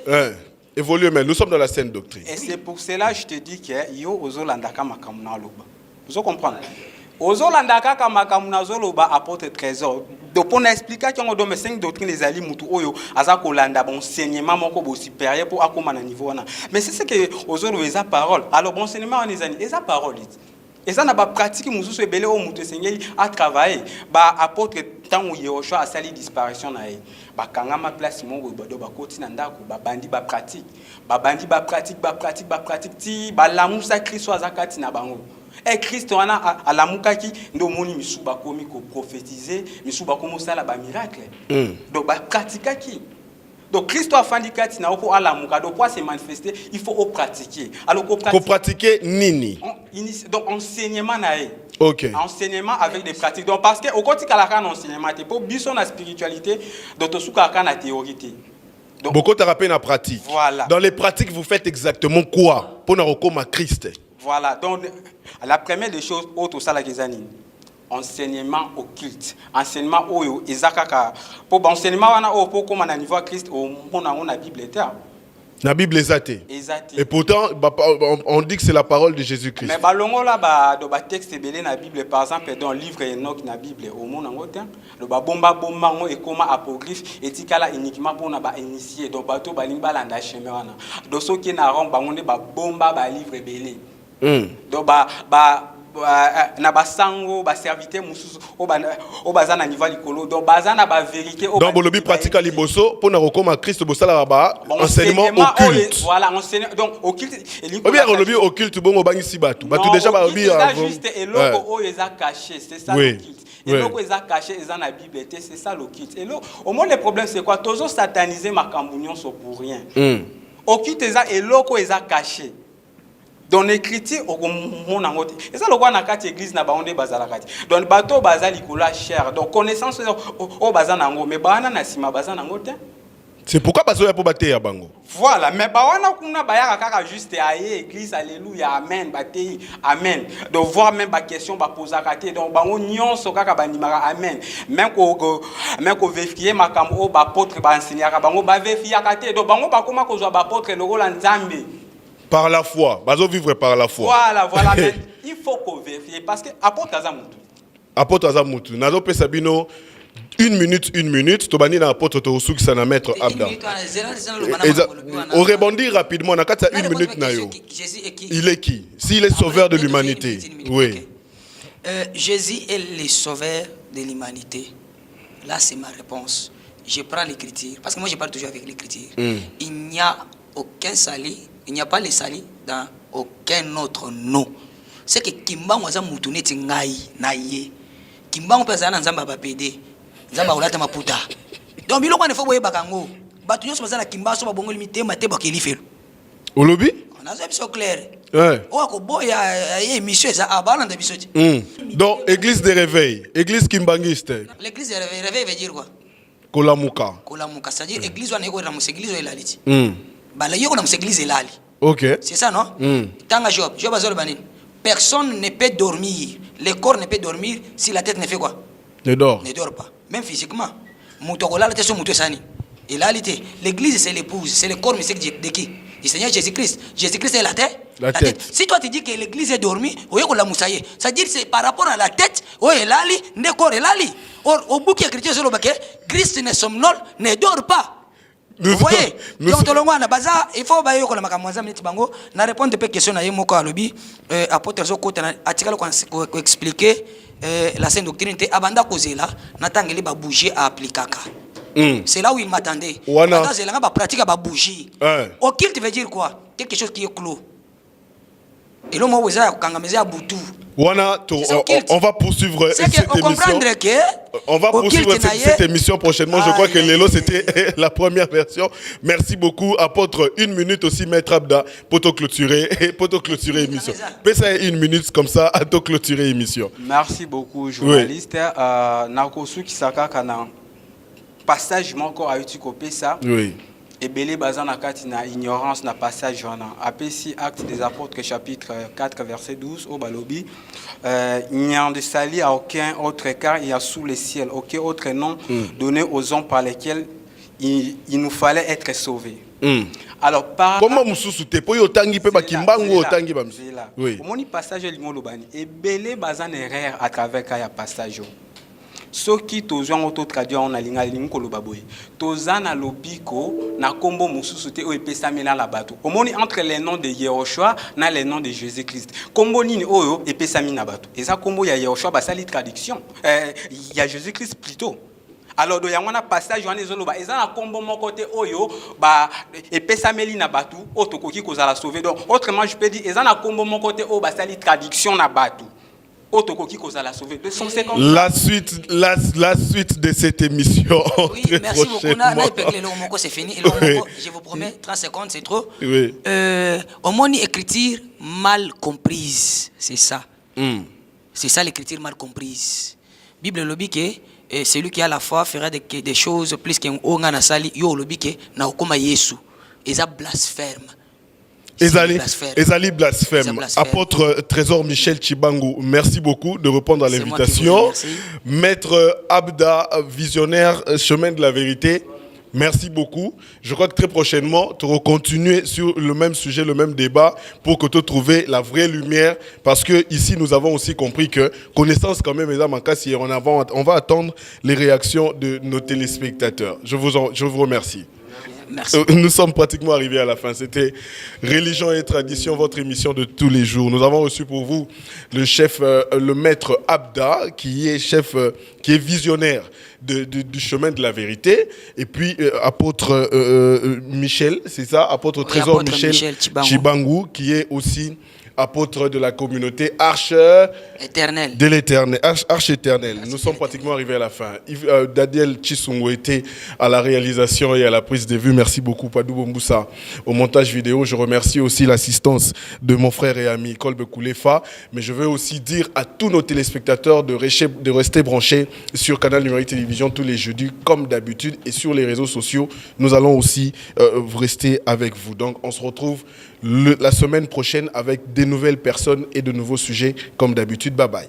Évoluer, maître. Nous sommes dans la saine doctrine. Et c'est pour cela que je te dis que Yo Ozolandaka Makamuna Loba. Vous comprenez? Ozolandaka Kamakamuna Zoloba apporte trésor. Donc on a expliqué qu'il y a dans 5 doctrines les alliés mutu oyo azakolanda bon enseignement moko supérieur pour akoma na niveau na. Mais c'est ce que ozolo eza parole. Alors bon enseignement on les années eza parole. Et ça n'a pas pratiqué mususu ebele o mutu sengeli a travailler ba apporte tant où Yehoshua a sali disparition na ye. Ba kangama place moko do ba koti na ndako ba bandi ba pratique. Ba bandi ba pratique ti ba lamusa Kristo azakati na bango. Et Christ on a à la mukaki ndo moni misuba komi ko prophétiser misuba komo sala ba miracle donc ba pratika ki donc Christ a fandi kati na pour ala muka donc pour se manifester il faut pratiquer alors pour pratiquer nini donc enseignement na e OK enseignement avec des pratiques donc parce que au quotidien la kan enseignement te pour biso na spiritualité donc to suka kan na théorie. Donc beaucoup te rappellent la pratique. Voilà. Dans les pratiques vous faites exactement quoi pour na recomma Christ? Voilà, donc la première des choses, autre ça la enseignement occulte, enseignement oyo ezakaka pour enseignement wana o pour comme on niveau Christ on a la Bible était. La Bible est athée. Et pourtant on dit que c'est la parole de Jésus-Christ. Mais balongo là do ba texte belé na Bible par exemple dans le livre Enoch na Bible au monde en autre le ba bomba ngo et comment apocryphe etikala uniquement pour na ba initié donc bato balimba landa chemin wana donc ceux qui na ron bango ne ba bomba ba livre belé. Donc na basango ba serviteur mususu o bazana niveau likolo donc bazana ba vérité donc bolobi pratique à liboso pour na rekoma Christ bosala ba enseignement occulte. Voilà, enseignement donc occulte ou bien bolobi occulte bongo bangisi batu déjà ba lobi juste eloko o eza caché, c'est ça l'occulte. Eloko eza caché eza na Bible, c'est ça l'occulte. Et au moins le problème c'est quoi? Toujours sataniser makambo nyonso pour rien. Occulte eza eloko eza caché. Dans l'écriture on a ngote et ça le voit na kati église na baonde bazala kati donc bato bazali kola cher donc connaissance o bazana ngo mais bana na sima bazana ngote c'est pourquoi bazoya pour bater ya bango voilà mais bawana kuna bayaka kaka juste aye église alléluia amen batei amen donc voir même ba question ba poser kati donc bango nyonso kaka banimaka amen même ko vérifier makambo o ba apôtre ba enseigner bango ba vérifier kati donc bango ba koma ko zo ba apôtre lokola nzambe. Par la foi, bazo vivre par la foi. Voilà, mais il faut qu'on vérifie parce que apôtre Azamutu. Apôtre Azamutu, nazo pesabino une minute, tobani na apôtre Torusuki sana maître Abda. On rebondit rapidement, na kata une minute na yo. Il est qui? S'il est sauveur de l'humanité. Oui. Jésus est le sauveur de l'humanité. Là, c'est ma réponse. Je prends l'écriture parce que moi je parle toujours avec l'écriture. Il n'y a aucun salut. Il n'y a pas les salis dans aucun autre nom. C'est que Kimba mwaza mutuneti ngai na ye. Kimba mpeza na nzamba ba pede. Nzamba ulata maputa. Donc biloko ne faut boye bakango. Batu nyonso baza na Kimba so babongo limité mate ba kelifelo. Olobi? On a ça c'est clair. Ouais. O ko boya émission ça abana nda bisoti. Donc église de réveil, église kimbangiste. L'église de réveil veut dire quoi? Kolamuka. Kolamuka, c'est-à-dire église wana eko na muséglise o elaliti. Bah, il y a une église là. Ok. C'est ça, non? Tanga Job. Job a dit, personne ne peut dormir. Le corps ne peut dormir si la tête ne fait quoi? Ne dort. Ne dort pas. Même physiquement. L'église, c'est l'épouse. C'est le corps mystique de qui? Du Seigneur Jésus-Christ. Jésus-Christ est la tête. La tête. Si toi tu dis que l'église est dormie, ça veut dire que c'est par rapport à la tête, le corps est lali. Or, au bout qui est écrit sur le baquet, Christ ne somnole, ne dort pas. Vous voyez, donc il faut répondre à question apôtre expliquer la sainte doctrine abanda kozela natangeli ba bouger à appliquer. C'est là où il m'attendait. C'est là ba pratique ba bouger. Occulte veut dire quoi? Quelque chose qui est clos. Et là moi vous avez kangameza butu. On va poursuivre cette émission. On va poursuivre cette émission prochainement. Je crois que Lélo, c'était la première version. Merci beaucoup, apôtre. Une minute aussi, maître Abda, pour te clôturer l'émission. Pesa une minute comme ça, à te clôturer l'émission. Merci beaucoup, journaliste. Nakosu Kisaka Kana. Passage, mon corps a utilisé ça. Oui. Et belé bazan na kati na ignorance na passage wana apesi acte des apôtres chapitre 4 verset 12 au balobi il n'y a de sali à aucun autre car il y a sous le ciel aucun autre nom donné aux hommes par lesquels il nous fallait être sauvés. Alors par comment mususu te po yo tangi pe bakimbango tangi ba oui moni passage limolo bani et belé bazan erreur à travers kaya passage. Ce qui tozwa auto traduit en alinga linkoloba boy tozana lobiko na kombo mususu te o epesami na la bato omoni entre les noms de Yehoshua na les noms de Jésus-Christ kombo nini oyo epesami na bato eza kombo ya Yehoshua basali traduction il y a Jésus-Christ plutôt. Alors do yangona passage wana ezoloba eza na kombo moko te oyo ba epesameli na bato otokoki kozala sauver donc autrement je peux dire eza na kombo moko te o basali traduction na bato. La suite de cette émission. Oui, merci beaucoup. C'est fini. Je vous promets, 30 secondes, c'est trop. Oui. Au moins, écriture mal comprise. C'est ça. C'est ça l'écriture mal comprise. Bible le dit que celui qui a la foi fera des choses plus qu'un ongana sali. Yo le dit que na okoma Yesu. Et ça blasphème. Ezali blasphème. Apôtre Trésor Michel Chibangu, merci beaucoup de répondre à l'invitation. Maître Abda, visionnaire, chemin de la vérité, merci beaucoup. Je crois que très prochainement, tu vas continuer sur le même sujet, le même débat pour que tu trouves la vraie lumière. Parce que ici, nous avons aussi compris que connaissance quand même, on va attendre les réactions de nos téléspectateurs. Je vous remercie. Merci. Nous sommes pratiquement arrivés à la fin. C'était Religion et Tradition, votre émission de tous les jours. Nous avons reçu pour vous le chef, le maître Abda, qui est chef, qui est visionnaire du chemin de la vérité. Et puis apôtre Michel, c'est ça, apôtre Trésor apôtre Michel Chibangu. Chibangu, qui est aussi apôtre de la communauté Arche Éternel. de l'éternel, Arche éternelle. Nous sommes pratiquement arrivés à la fin. Daniel Chisungo était à la réalisation et à la prise de vue. Merci beaucoup, Padou Bomboussa, au montage vidéo. Je remercie aussi l'assistance de mon frère et ami Kolbe Koulefa. Mais je veux aussi dire à tous nos téléspectateurs de rester branchés sur Canal Numérique Télévision tous les jeudis, comme d'habitude, et sur les réseaux sociaux. Nous allons aussi rester avec vous. Donc, on se retrouve la semaine prochaine avec des nouvelles personnes et de nouveaux sujets comme d'habitude. Bye bye.